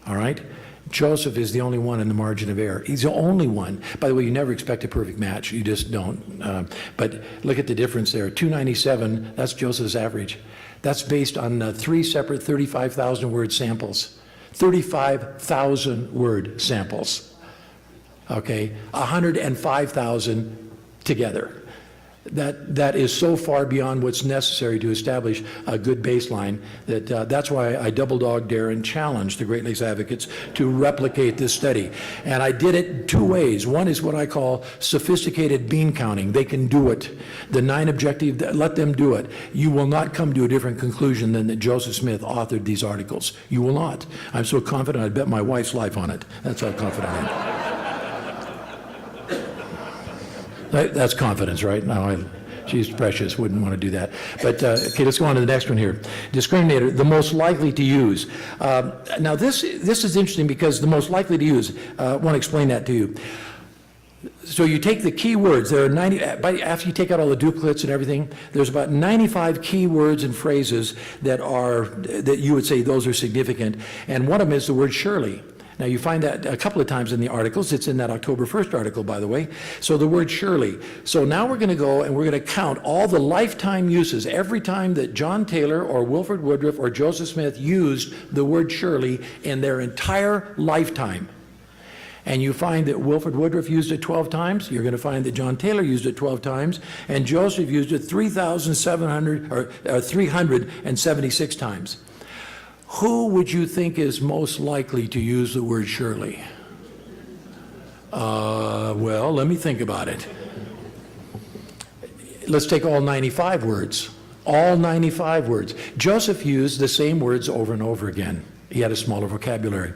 All right? Joseph is the only one in the margin of error. He's the only one. By the way, you never expect a perfect match. You just don't. But look at the difference there. 297, that's Joseph's average. That's based on 3 separate 35,000 word samples. 35,000 word samples. Okay, 105,000 together. That is so far beyond what's necessary to establish a good baseline that that's why I double dog dare and challenge the Great Lakes advocates to replicate this study. And I did it 2 ways. One is what I call sophisticated bean counting. They can do it. The 9 objective, let them do it. You will not come to a different conclusion than that Joseph Smith authored these articles. You will not. I'm so confident I'd bet my wife's life on it. That's how confident I am. That's confidence, right? No, she's precious, wouldn't want to do that. But, okay, let's go on to the next one here. Discriminator, the most likely to use. Now, this is interesting because the most likely to use, I want to explain that to you. So you take the key words, there are 90, after you take out all the duplicates and everything, there's about 95 key words and phrases that you would say those are significant, and one of them is the word surely. Now, you find that a couple of times in the articles. It's in that October 1st article, by the way. So the word surely. So now we're going to go and we're going to count all the lifetime uses. Every time that John Taylor or Wilford Woodruff or Joseph Smith used the word surely in their entire lifetime. And you find that Wilford Woodruff used it 12 times. You're going to find that John Taylor used it 12 times. And Joseph used it 376 times. Who would you think is most likely to use the word surely? Well, let me think about it. Let's take all 95 words. All 95 words. Joseph used the same words over and over again. He had a smaller vocabulary.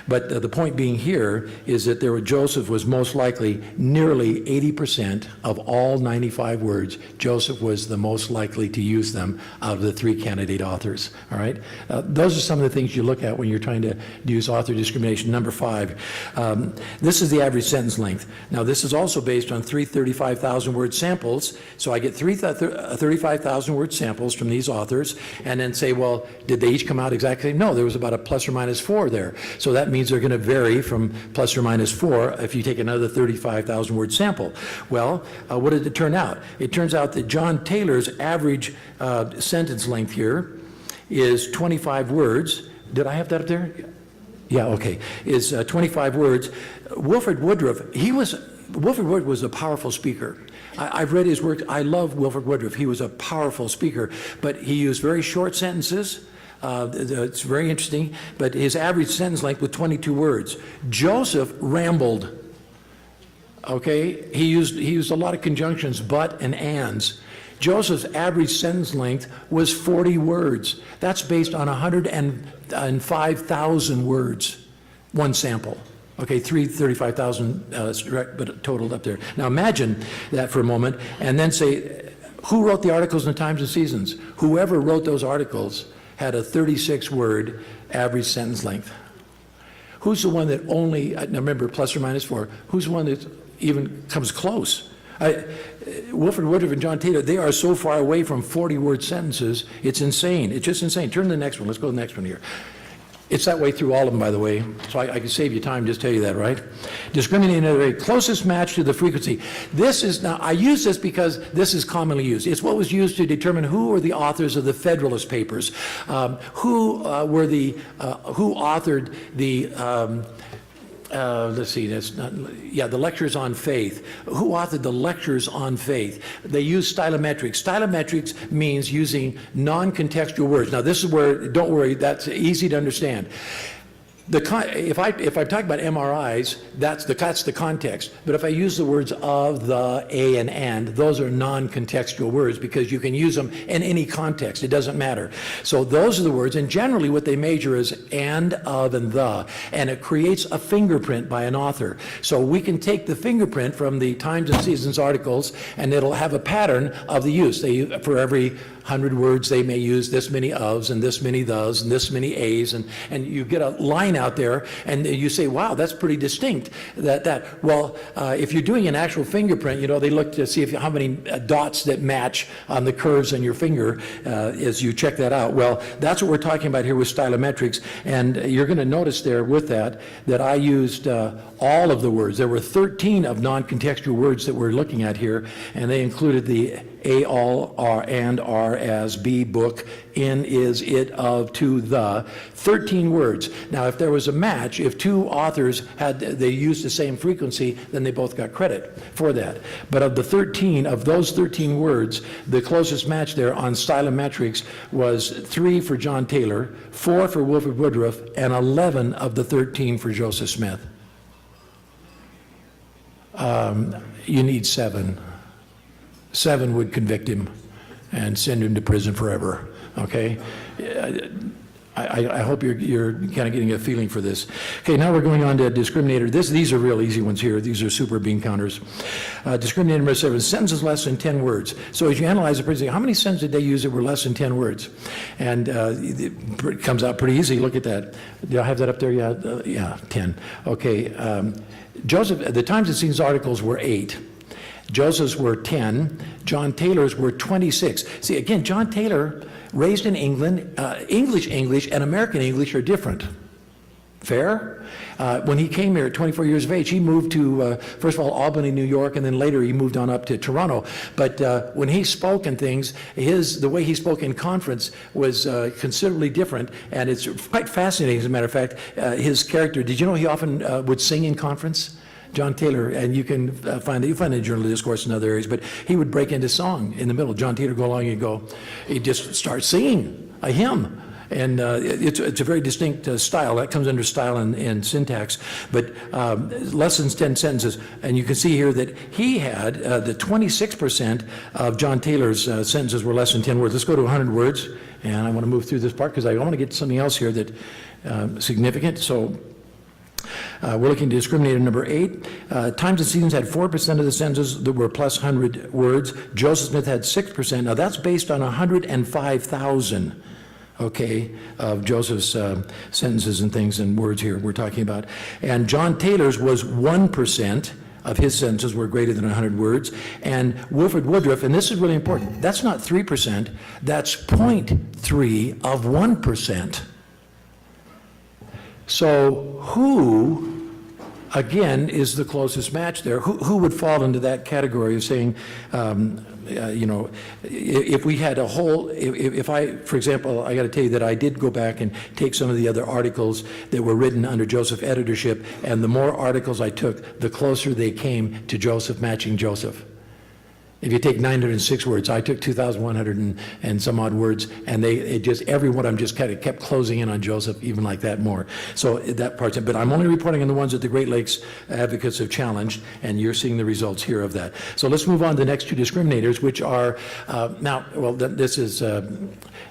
But the point being here is that Joseph was most likely nearly 80% of all 95 words. Joseph was the most likely to use them out of the 3 candidate authors. All right? Those are some of the things you look at when you're trying to use author discrimination. Number 5, this is the average sentence length. Now, this is also based on 3 35,000 word samples. So I get 35,000 word samples from these authors and then say, well, did they each come out exactly? No, there was about a plus or minus 4 there. So that means they're going to vary from plus or minus 4 if you take another 35,000 word sample. Well, what did it turn out? It turns out that John Taylor's average sentence length here is 25 words. Did I have that up there? Yeah, okay. Is 25 words. Wilford Woodruff, he was Wilford Woodruff was a powerful speaker. I've read his work. I love Wilford Woodruff. He was a powerful speaker, but he used very short sentences. It's very interesting, but his average sentence length was 22 words. Joseph rambled. Okay, he used a lot of conjunctions, but and ands. Joseph's average sentence length was 40 words. That's based on 105,000 words, one sample. Okay, 35,000 but totaled up there. Now imagine that for a moment, and then say, who wrote the articles in the Times and Seasons? Whoever wrote those articles had a 36-word average sentence length. Who's the one that only, now remember, plus or minus 4, who's the one that even comes close? Wilford Woodruff and John Taylor, they are so far away from 40-word sentences, it's insane. It's just insane. Turn to the next one. Let's go to the next one here. It's that way through all of them, by the way, so I can save you time, just tell you that, right? Discriminating at a closest match to the frequency. This is, now I use this because this is commonly used. It's what was used to determine who were the authors of the Federalist Papers, who authored the, let's see, that's not, yeah, the lectures on faith. Who authored the lectures on faith? They use stylometrics. Stylometrics means using non-contextual words. Now this is where, don't worry, that's easy to understand. If I talk about MRIs, that's the context. But if I use the words of, the, a, and, those are non-contextual words because you can use them in any context. It doesn't matter. So those are the words, and generally what they measure is and, of, and the, and it creates a fingerprint by an author. So we can take the fingerprint from the Times and Seasons articles, and it'll have a pattern of the use. For every 100 words, they may use this many ofs and this many thes and this many a's, and you get a line out there, and you say, wow, that's pretty distinct. Well, if you're doing an actual fingerprint, they look to see how many dots that match on the curves on your finger as you check that out. Well, that's what we're talking about here with stylometrics, and you're going to notice there with that I used all of the words. There were 13 of non-contextual words that we're looking at here, and they included the a, all, are, and, are, as, be, book, in, is, it, of, to, the, 13 words. Now, if there was a match, if two authors they used the same frequency, then they both got credit for that. But of those 13 words, the closest match there on stylometrics was 3 for John Taylor, 4 for Wilford Woodruff, and 11 of the 13 for Joseph Smith. You need 7. 7 would convict him and send him to prison forever, okay? I hope you're kind of getting a feeling for this. Okay, now we're going on to discriminator. These are real easy ones here. These are super bean counters. Discriminator number 7, sentences less than 10 words. So as you analyze the prison, how many sentences did they use that were less than 10 words? And it comes out pretty easy. Look at that. Do I have that up there? Yeah, 10. Okay, the Times and Seasons articles were 8. Joseph's were 10, John Taylor's were 26. See, again, John Taylor, raised in England, English and American English are different. Fair? When he came here at 24 years of age, he moved to, first of all, Albany, New York, and then later he moved on up to Toronto. But when he spoke and things, the way he spoke in conference was considerably different, and it's quite fascinating, as a matter of fact, his character. Did you know he often would sing in conference? John Taylor, and you can find it in journal discourse in other areas, but he would break into song in the middle. John Taylor would go along and he'd just start singing a hymn. And it's a very distinct style. That comes under style and syntax, but less than 10 sentences. And you can see here that he had the 26% of John Taylor's sentences were less than 10 words. Let's go to 100 words, and I want to move through this part because I want to get to something else here that's significant. So we're looking at discriminator number 8. Times and Seasons had 4% of the sentences that were plus 100 words. Joseph Smith had 6%. Now that's based on 105,000, okay, of Joseph's sentences and things and words here we're talking about. And John Taylor's was 1% of his sentences were greater than 100 words. And Wilford Woodruff, and this is really important, that's not 3%, that's 0.3 of 1%. So who again, is the closest match there. Who would fall into that category of saying, if we had a whole, if I, for example, I got to tell you that I did go back and take some of the other articles that were written under Joseph editorship, and the more articles I took, the closer they came to Joseph matching Joseph. If you take 906 words, I took 2,100 and some odd words, and every one of them just kind of kept closing in on Joseph, even like that more. So that part's it. But I'm only reporting on the ones that the Great Lakes advocates have challenged, and you're seeing the results here of that. So let's move on to the next two discriminators, which are,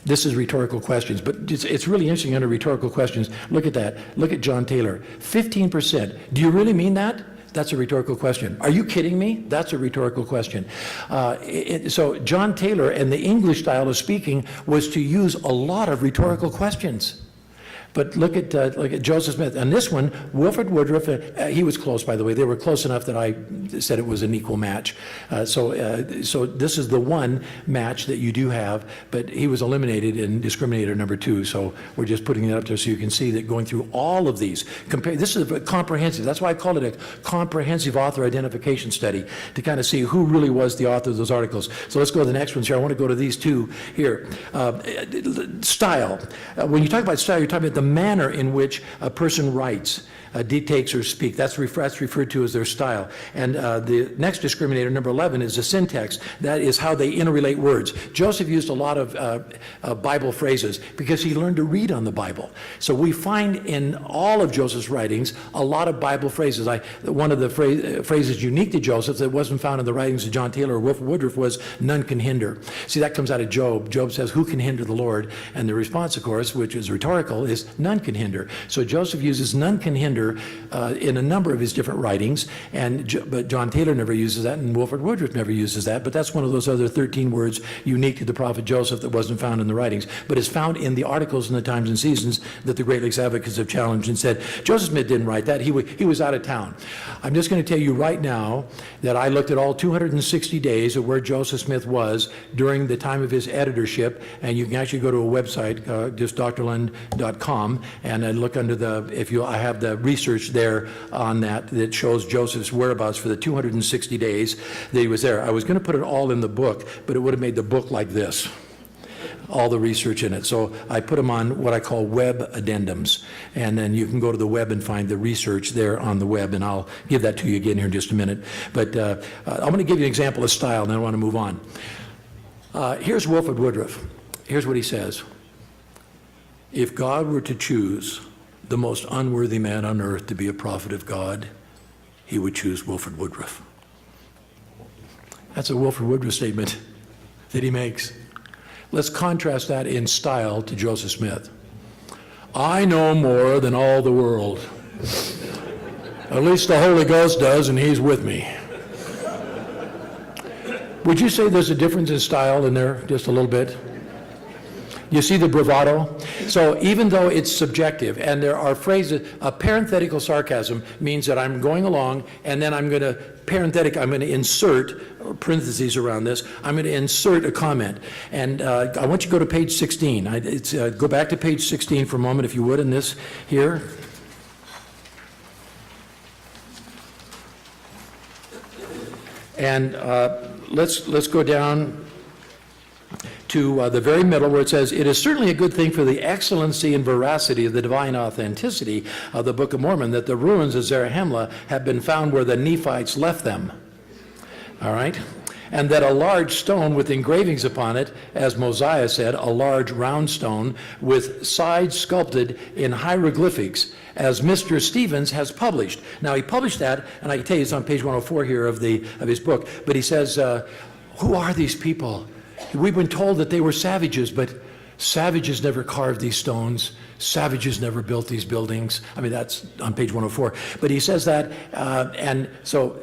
this is rhetorical questions, but it's really interesting under rhetorical questions. Look at that. Look at John Taylor. 15%. Do you really mean that? That's a rhetorical question. Are you kidding me? That's a rhetorical question. So John Taylor and the English style of speaking was to use a lot of rhetorical questions. But look at Joseph Smith. And this one, Wilford Woodruff, he was close, by the way. They were close enough that I said it was an equal match. So this is the one match that you do have, but he was eliminated in discriminator number 2. So we're just putting it up there so you can see that going through all of these. This is a comprehensive. That's why I called it a comprehensive author identification study, to kind of see who really was the author of those articles. So let's go to the next ones here. I want to go to these two here. Style. When you talk about style, you're talking about the manner in which a person writes, dictates, or speaks. That's referred to as their style. And the next discriminator, number 11, is the syntax. That is how they interrelate words. Joseph used a lot of Bible phrases because he learned to read on the Bible. So we find in all of Joseph's writings a lot of Bible phrases. One of the phrases unique to Joseph that wasn't found in the writings of John Taylor or Wilford Woodruff was "none can hinder." See, that comes out of Job. Job says, "Who can hinder the Lord?" And the response, of course, which is rhetorical, is "none can hinder." So Joseph uses "none can hinder" in a number of his different writings, but John Taylor never uses that, and Wilford Woodruff never uses that. But that's one of those other 13 words unique to the prophet Joseph that wasn't found in the writings, but is found in the articles in the Times and Seasons that the Great Lakes advocates have challenged and said, Joseph Smith didn't write that. He was out of town. I'm just going to tell you right now that I looked at all 260 days of where Joseph Smith was during the time of his editorship, and you can actually go to a website, just drlund.com, and look under I have the research there on that shows Joseph's whereabouts for the 260 days that he was there. I was going to put it all in the book, but it would have made the book like this, all the research in it. So I put them on what I call web addendums, and then you can go to the web and find the research there on the web, and I'll give that to you again here in just a minute. But I'm going to give you an example of style, and then I want to move on. Here's Wilford Woodruff. Here's what he says. If God were to choose the most unworthy man on earth to be a prophet of God, he would choose Wilford Woodruff. That's a Wilford Woodruff statement that he makes. Let's contrast that in style to Joseph Smith. I know more than all the world. At least the Holy Ghost does, and he's with me. Would you say there's a difference in style in there just a little bit? You see the bravado? So even though it's subjective, and there are phrases, a parenthetical sarcasm means that I'm going along, and then I'm going to insert parentheses around this. I'm going to insert a comment. And I want you to go to page 16. Go back to page 16 for a moment, if you would, in this here. And let's go down to the very middle where it says, it is certainly a good thing for the excellency and veracity of the divine authenticity of the Book of Mormon that the ruins of Zarahemla have been found where the Nephites left them. All right? And that a large stone with engravings upon it, as Mosiah said, a large round stone with sides sculpted in hieroglyphics, as Mr. Stevens has published. Now, he published that, and I can tell you it's on page 104 here of his book, but he says, who are these people? We've been told that they were savages, but savages never carved these stones. Savages never built these buildings. I mean, that's on page 104. But he says that, and so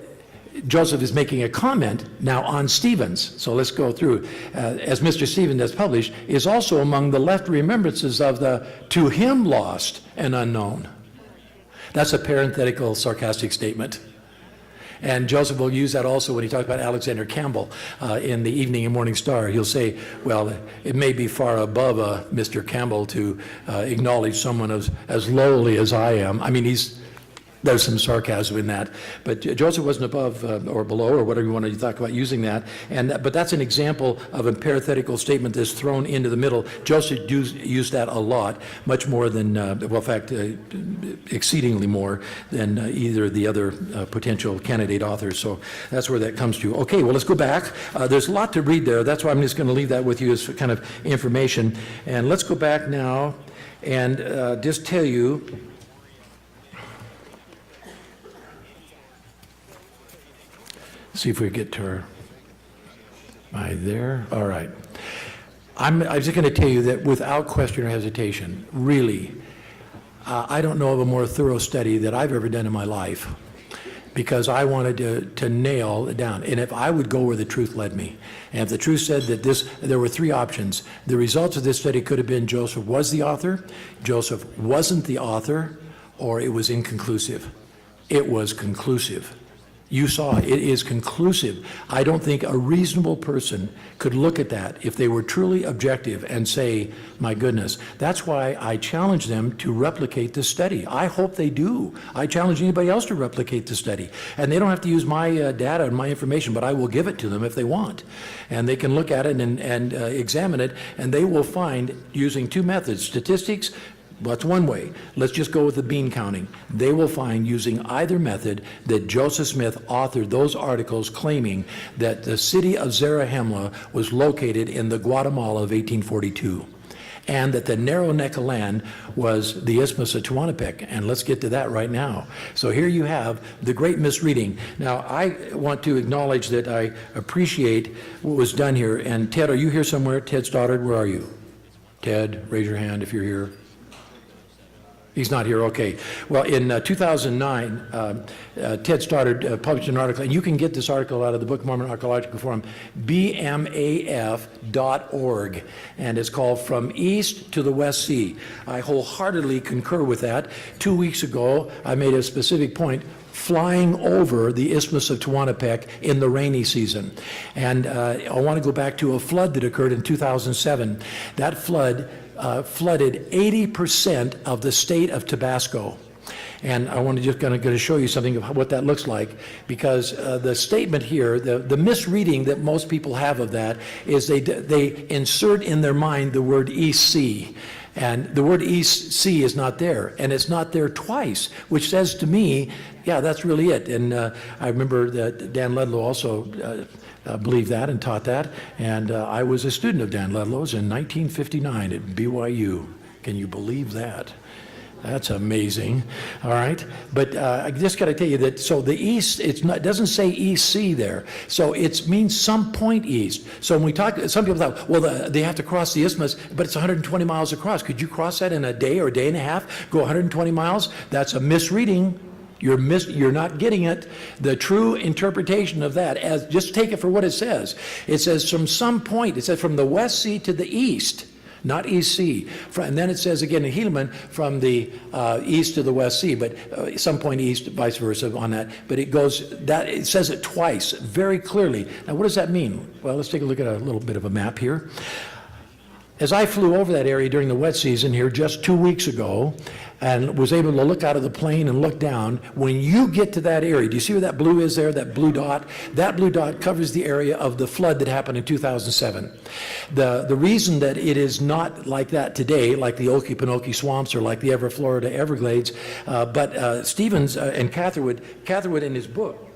Joseph is making a comment now on Stevens. So let's go through. As Mr. Stevens has published, is also among the left remembrances of the to him lost and unknown. That's a parenthetical sarcastic statement. And Joseph will use that also when he talks about Alexander Campbell in the Evening and Morning Star. He'll say, well, it may be far above Mr. Campbell to acknowledge someone as lowly as I am. I mean, There's some sarcasm in that, but Joseph wasn't above or below or whatever you want to talk about using that. But that's an example of a parenthetical statement that's thrown into the middle. Joseph used that a lot, much more than, well, in fact, exceedingly more than either of the other potential candidate authors. So that's where that comes to. Okay, well, let's go back. There's a lot to read there. That's why I'm just going to leave that with you as kind of information. And let's go back now and just tell you. See if we get to her. Am I there? All right. I'm just going to tell you that without question or hesitation, really, I don't know of a more thorough study that I've ever done in my life, because I wanted to nail it down. And if I would go where the truth led me, and if the truth said that there were three options. The results of this study could have been Joseph was the author, Joseph wasn't the author, or it was inconclusive. It was conclusive. You saw it is conclusive. I don't think a reasonable person could look at that if they were truly objective and say, my goodness. That's why I challenge them to replicate this study. I hope they do. I challenge anybody else to replicate the study. And they don't have to use my data and my information, but I will give it to them if they want. And they can look at it and examine it, and they will find, using two methods, statistics. Well, that's one way. Let's just go with the bean counting. They will find, using either method, that Joseph Smith authored those articles claiming that the city of Zarahemla was located in the Guatemala of 1842, and that the narrow neck of land was the Isthmus of Tehuantepec. And let's get to that right now. So here you have the great misreading. Now, I want to acknowledge that I appreciate what was done here. And Ted, are you here somewhere? Ted Stoddard, where are you? Ted, raise your hand if you're here. He's not here, okay. Well, in 2009, Ted Stoddard published an article, and you can get this article out of the Book of Mormon Archaeological Forum, bmaf.org, and it's called From East to the West Sea. I wholeheartedly concur with that. 2 weeks ago, I made a specific point, flying over the Isthmus of Tehuantepec in the rainy season. And I want to go back to a flood that occurred in 2007. That flood flooded 80% of the state of Tabasco. And I want to just going to show you something of what that looks like, because the statement here, the misreading that most people have of that is they insert in their mind the word East Sea. And the word East Sea is not there, and it's not there twice, which says to me, yeah, that's really it. And I remember that Dan Ludlow also believed that and taught that, and I was a student of Dan Ludlow's in 1959 at BYU. Can you believe that? That's amazing. All right, but I just got to tell you that. So the east, it doesn't say East Sea there. So it means some point east. So when we talk, some people thought, well, they have to cross the isthmus, but it's 120 miles across. Could you cross that in a day or a day and a half? Go 120 miles? That's a misreading. You're not getting it. The true interpretation of that, as just take it for what it says. It says from some point. It says from the West Sea to the east. Not East Sea. And then it says again in Helaman from the east to the West Sea, but some point east, vice versa on that. But it says it twice, very clearly. Now, what does that mean? Well, let's take a look at a little bit of a map here. As I flew over that area during the wet season here just 2 weeks ago, and was able to look out of the plane and look down, when you get to that area, do you see where that blue is there, that blue dot? That blue dot covers the area of the flood that happened in 2007. The reason that it is not like that today, like the Okefenokee swamps or like the Florida Everglades, but Stevens and Catherwood in his book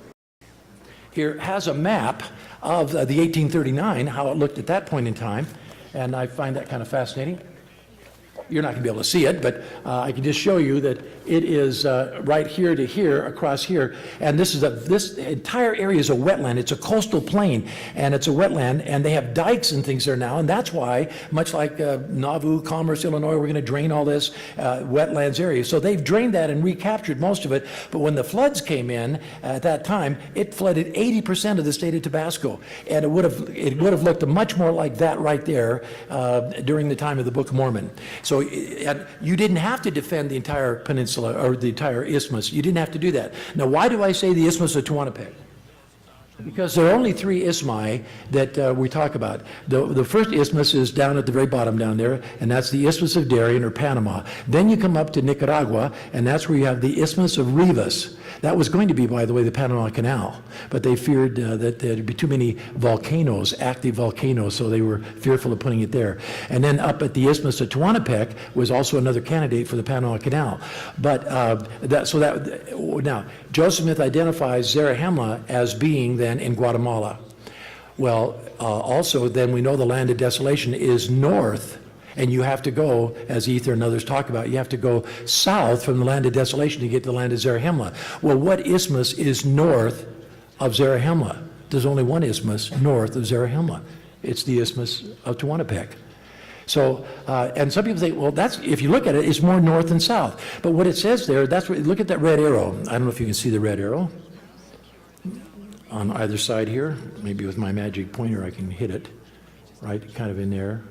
here has a map of the 1839, how it looked at that point in time. And I find that kind of fascinating. You're not going to be able to see it, but I can just show you that it is right here to here, across here. And this entire area is a wetland. It's a coastal plain, and it's a wetland, and they have dikes and things there now. And that's why, much like Nauvoo, Commerce, Illinois, we're going to drain all this wetlands area. So they've drained that and recaptured most of it. But when the floods came in at that time, it flooded 80% of the state of Tabasco. And it would have looked much more like that right there during the time of the Book of Mormon. So you didn't have to defend the entire peninsula or the entire isthmus. You didn't have to do that. Now, why do I say the Isthmus of Tehuantepec? Because there are only three isthmi that we talk about. The first isthmus is down at the very bottom down there, and that's the Isthmus of Darien or Panama. Then you come up to Nicaragua, and that's where you have the Isthmus of Rivas. That was going to be, by the way, the Panama Canal, but they feared that there'd be too many volcanoes, active volcanoes, so they were fearful of putting it there. And then up at the Isthmus of Tehuantepec was also another candidate for the Panama Canal. But now, Joseph Smith identifies Zarahemla as being then in Guatemala. Well, also then we know the land of desolation is north, and you have to go, as Ether and others talk about, you have to go south from the land of desolation to get to the land of Zarahemla. Well, what isthmus is north of Zarahemla? There's only one isthmus north of Zarahemla. It's the Isthmus of Tehuantepec. So, and some people say, well, that's, if you look at it, it's more north than south. But what it says there, that's what, look at that red arrow. I don't know if you can see the red arrow on either side here. Maybe with my magic pointer I can hit it, right, kind of in there.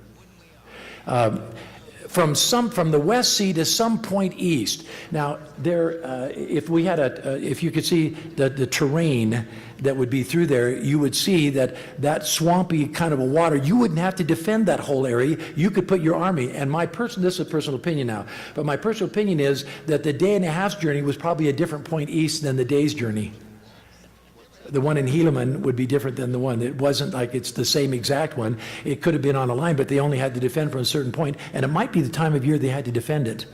From the West Sea to some point east. Now, there, if we had if you could see the terrain that would be through there, you would see that swampy kind of a water, you wouldn't have to defend that whole area. You could put your army, and this is a personal opinion now, but my personal opinion is that the day and a half's journey was probably a different point east than the day's journey. The one in Helaman would be different than the one. It wasn't like it's the same exact one. It could have been on a line, but they only had to defend from a certain point, and it might be the time of year they had to defend it.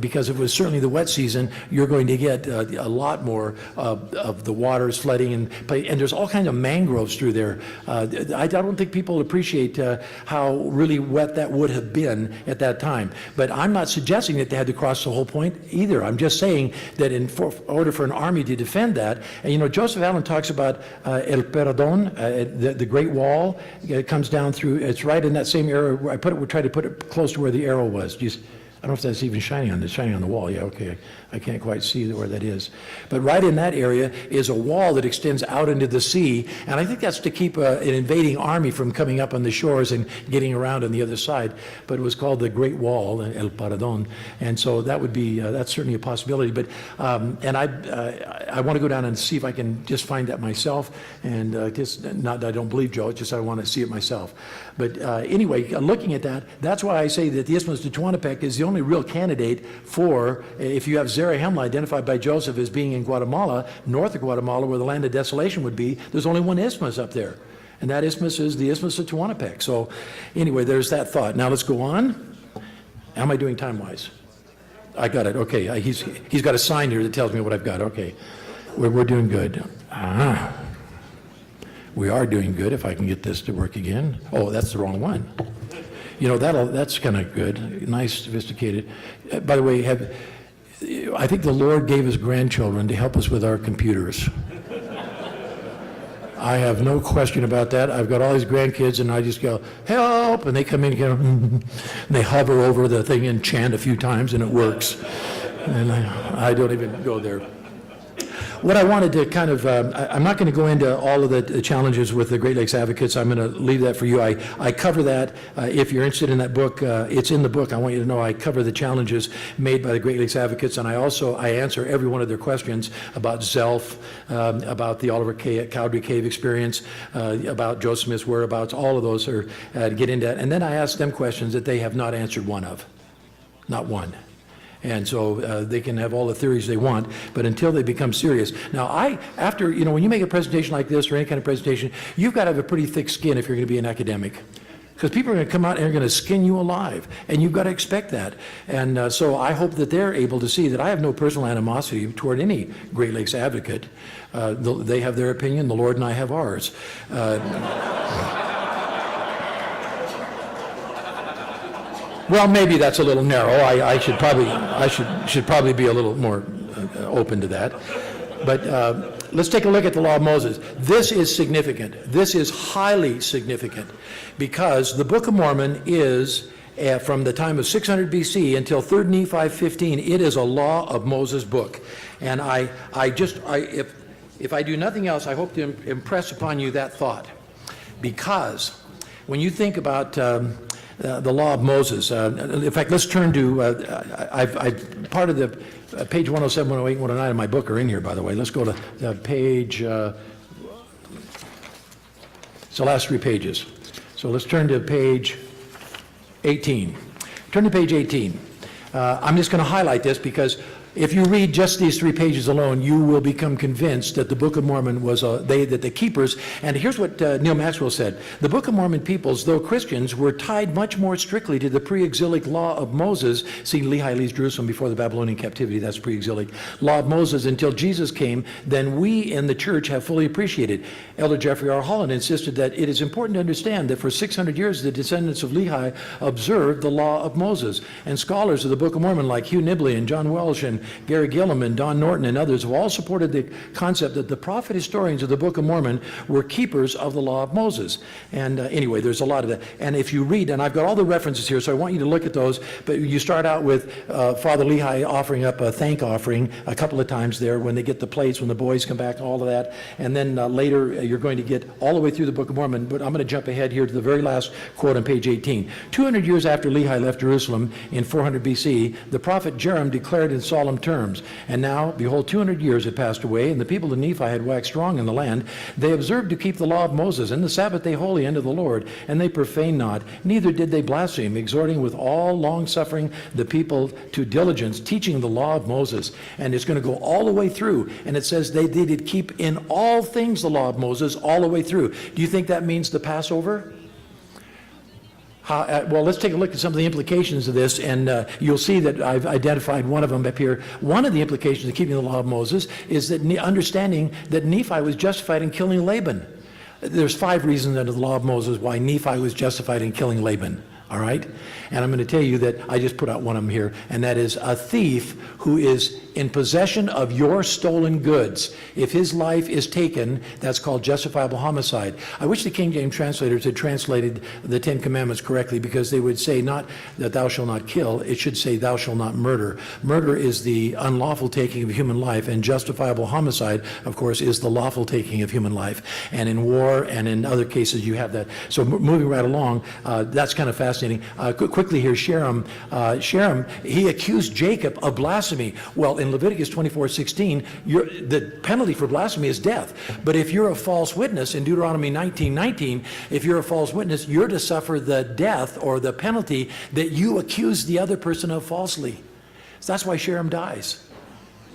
Because it was certainly the wet season, you're going to get a lot more of the waters flooding, and there's all kinds of mangroves through there. I don't think people appreciate how really wet that would have been at that time. But I'm not suggesting that they had to cross the whole point either. I'm just saying that in order for an army to defend that, and you know, Joseph Allen talks about El Perdón, the Great Wall. It comes down through, it's right in that same area. We tried to put it close to where the arrow was. I don't know if that's even shining on the wall. Yeah, okay. I can't quite see where that is. But right in that area is a wall that extends out into the sea, and I think that's to keep an invading army from coming up on the shores and getting around on the other side. But it was called the Great Wall, El Paredón, and so that would be, that's certainly a possibility. But, and I want to go down and see if I can just find that myself, and just, not that I don't believe Joe, it's just I want to see it myself. But anyway, looking at that, that's why I say that the Isthmus of Tehuantepec is the only real candidate for, if you have Zarahemla identified by Joseph as being in Guatemala, north of Guatemala, where the land of desolation would be, there's only one isthmus up there. And that isthmus is the Isthmus of Tehuantepec. So anyway, there's that thought. Now let's go on. How am I doing time-wise? I got it. Okay. He's got a sign here that tells me what I've got. Okay. We're doing good. We are doing good, if I can get this to work again. Oh, that's the wrong one. You know, that's kind of good. Nice, sophisticated. By the way, I think the Lord gave us grandchildren to help us with our computers. I have no question about that. I've got all these grandkids, and I just go, help, and they come in, and they hover over the thing and chant a few times, and it works. And I don't even go there. What I wanted to kind of, I'm not going to go into all of the challenges with the Great Lakes Advocates. I'm going to leave that for you. I cover that. If you're interested in that book, it's in the book. I want you to know I cover the challenges made by the Great Lakes Advocates, and I answer every one of their questions about Zelf, about the Oliver Cowdery Cave experience, about Joseph Smith's whereabouts. All of those are to get into that. And then I ask them questions that they have not answered one of. Not one. And so they can have all the theories they want, but until they become serious. Now, after, you know, when you make a presentation like this or any kind of presentation, you've got to have a pretty thick skin if you're going to be an academic. Because people are going to come out and are going to skin you alive, and you've got to expect that. And so I hope that they're able to see that I have no personal animosity toward any Great Lakes advocate. They have their opinion, the Lord and I have ours. Well, maybe that's a little narrow. I should probably be a little more open to that. But let's take a look at the Law of Moses. This is significant. This is highly significant because the Book of Mormon is from the time of 600 BC until 3 Nephi 15. It is a Law of Moses book, and if I do nothing else, I hope to impress upon you that thought, because when you think about the Law of Moses. In fact, let's turn to, part of the page 107, 108, 109 of my book are in here, by the way. Let's go to page It's the last 3 pages. So let's turn to page 18. Turn to page 18. I'm just going to highlight this because if you read just these 3 pages alone, you will become convinced that the Book of Mormon was that the keepers, and here's what Neil Maxwell said, the Book of Mormon peoples, though Christians, were tied much more strictly to the pre-exilic law of Moses. See, Lehi leaves Jerusalem before the Babylonian captivity, that's pre-exilic law of Moses until Jesus came, than we in the church have fully appreciated. Elder Jeffery R. Holland insisted that it is important to understand that for 600 years the descendants of Lehi observed the law of Moses, and scholars of the Book of Mormon like Hugh Nibley and John Welsh and Gary Gillum and Don Norton and others have all supported the concept that the prophet historians of the Book of Mormon were keepers of the law of Moses. And anyway, there's a lot of that. And if you read, and I've got all the references here, so I want you to look at those, but you start out with Father Lehi offering up a thank offering a couple of times there when they get the plates, when the boys come back, all of that. And then later you're going to get all the way through the Book of Mormon, but I'm going to jump ahead here to the very last quote on page 18. 200 years after Lehi left Jerusalem in 400 BC, the prophet Jerem declared in solemn terms, and now, behold, 200 years had passed away, and the people of Nephi had waxed strong in the land. They observed to keep the law of Moses, and the Sabbath day holy unto the Lord, and they profaned not, neither did they blaspheme, exhorting with all long-suffering the people to diligence, teaching the law of Moses. And it's going to go all the way through, and it says they did keep in all things the law of Moses all the way through. Do you think that means the Passover? Well, let's take a look at some of the implications of this, and you'll see that I've identified one of them up here. One of the implications of keeping the law of Moses is that understanding that Nephi was justified in killing Laban. There's 5 reasons under the law of Moses why Nephi was justified in killing Laban. All right? And I'm going to tell you that I just put out one of them here, and that is a thief who is in possession of your stolen goods. If his life is taken, that's called justifiable homicide. I wish the King James translators had translated the 10 Commandments correctly, because they would say not that thou shalt not kill, it should say thou shalt not murder. Murder is the unlawful taking of human life, and justifiable homicide, of course, is the lawful taking of human life. And in war and in other cases you have that. So moving right along, that's kind of fascinating. Quickly here, Sherem, he accused Jacob of blasphemy. Well, in Leviticus 24:16, the penalty for blasphemy is death. But if you're a false witness, in Deuteronomy 19:19, if you're a false witness, you're to suffer the death or the penalty that you accuse the other person of falsely. So that's why Sherem dies.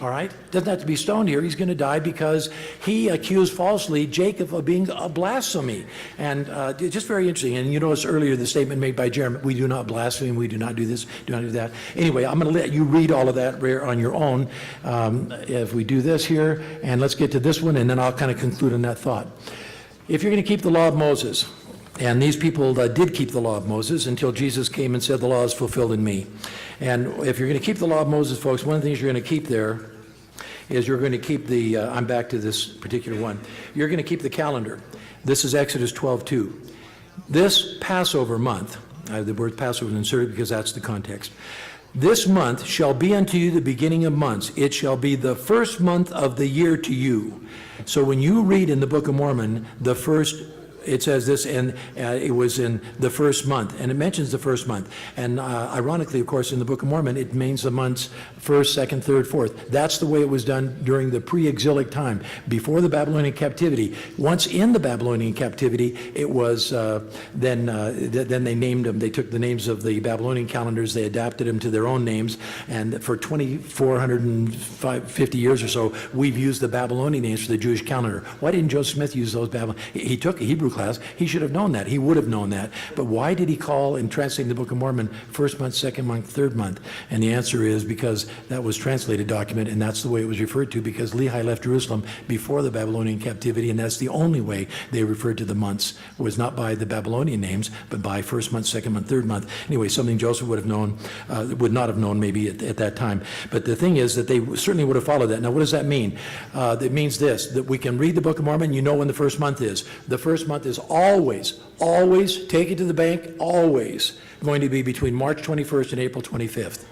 All right? Doesn't have to be stoned here. He's going to die because he accused falsely Jacob of being a blasphemy. And just very interesting. And you notice earlier the statement made by Jeremy, we do not blaspheme, we do not do this, do not do that. Anyway, I'm going to let you read all of that on your own. If we do this here, and let's get to this one, and then I'll kind of conclude on that thought. If you're going to keep the law of Moses, and these people did keep the law of Moses until Jesus came and said, the law is fulfilled in me. And if you're going to keep the law of Moses, folks, one of the things you're going to keep there is you're going to keep the, I'm back to this particular one, you're going to keep the calendar. This is Exodus 12:2. This Passover month, the word Passover is inserted because that's the context. This month shall be unto you the beginning of months. It shall be the first month of the year to you. So when you read in the Book of Mormon, the first, it says this, and it was in the first month, and it mentions the first month. And ironically, of course, in the Book of Mormon, it means the months first, second, third, fourth. That's the way it was done during the pre-exilic time, before the Babylonian captivity. Once in the Babylonian captivity, it was then they named them. They took the names of the Babylonian calendars, they adapted them to their own names, and for 2,450 years or so, we've used the Babylonian names for the Jewish calendar. Why didn't Joe Smith use those Babylonian? He took a Hebrew class. He should have known that. He would have known that. But why did he call, in translating the Book of Mormon, first month, second month, third month? And the answer is because that was translated document, and that's the way it was referred to, because Lehi left Jerusalem before the Babylonian captivity, and that's the only way they referred to the months, was not by the Babylonian names, but by first month, second month, third month. Anyway, something Joseph would have known, would not have known maybe at that time. But the thing is that they certainly would have followed that. Now, what does that mean? That means this, that we can read the Book of Mormon, you know when the first month is. The first month is always, take it to the bank, always going to be between March 21st and April 25th.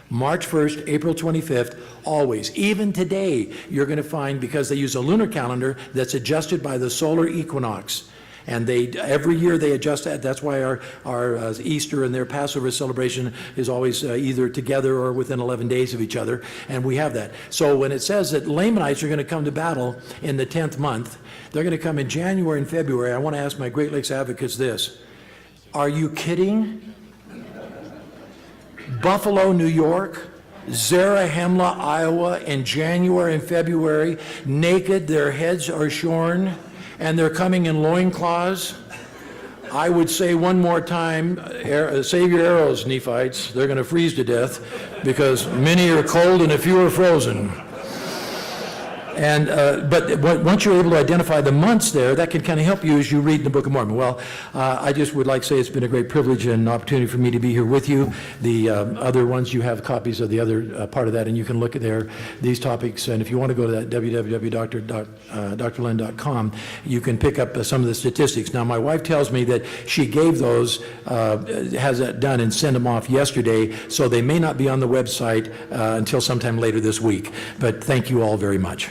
March 1st, April 25th, always. Even today, you're going to find, because they use a lunar calendar that's adjusted by the solar equinox. And every year they adjust that. That's why our Easter and their Passover celebration is always either together or within 11 days of each other, and we have that. So when it says that Lamanites are going to come to battle in the 10th month, they're going to come in January and February. I want to ask my Great Lakes advocates this. Are you kidding? Buffalo, New York, Zarahemla, Iowa, in January and February, naked, their heads are shorn, and they're coming in loincloths. I would say one more time, save your arrows, Nephites. They're going to freeze to death because many are cold and a few are frozen. And but once you're able to identify the months there, that can kind of help you as you read the Book of Mormon. Well, I just would like to say it's been a great privilege and opportunity for me to be here with you. The other ones, you have copies of the other part of that, and you can look at these topics. And if you want to go to that www.drlen.com, you can pick up some of the statistics. Now, my wife tells me that she gave those, has that done and sent them off yesterday, so they may not be on the website until sometime later this week. But thank you all very much.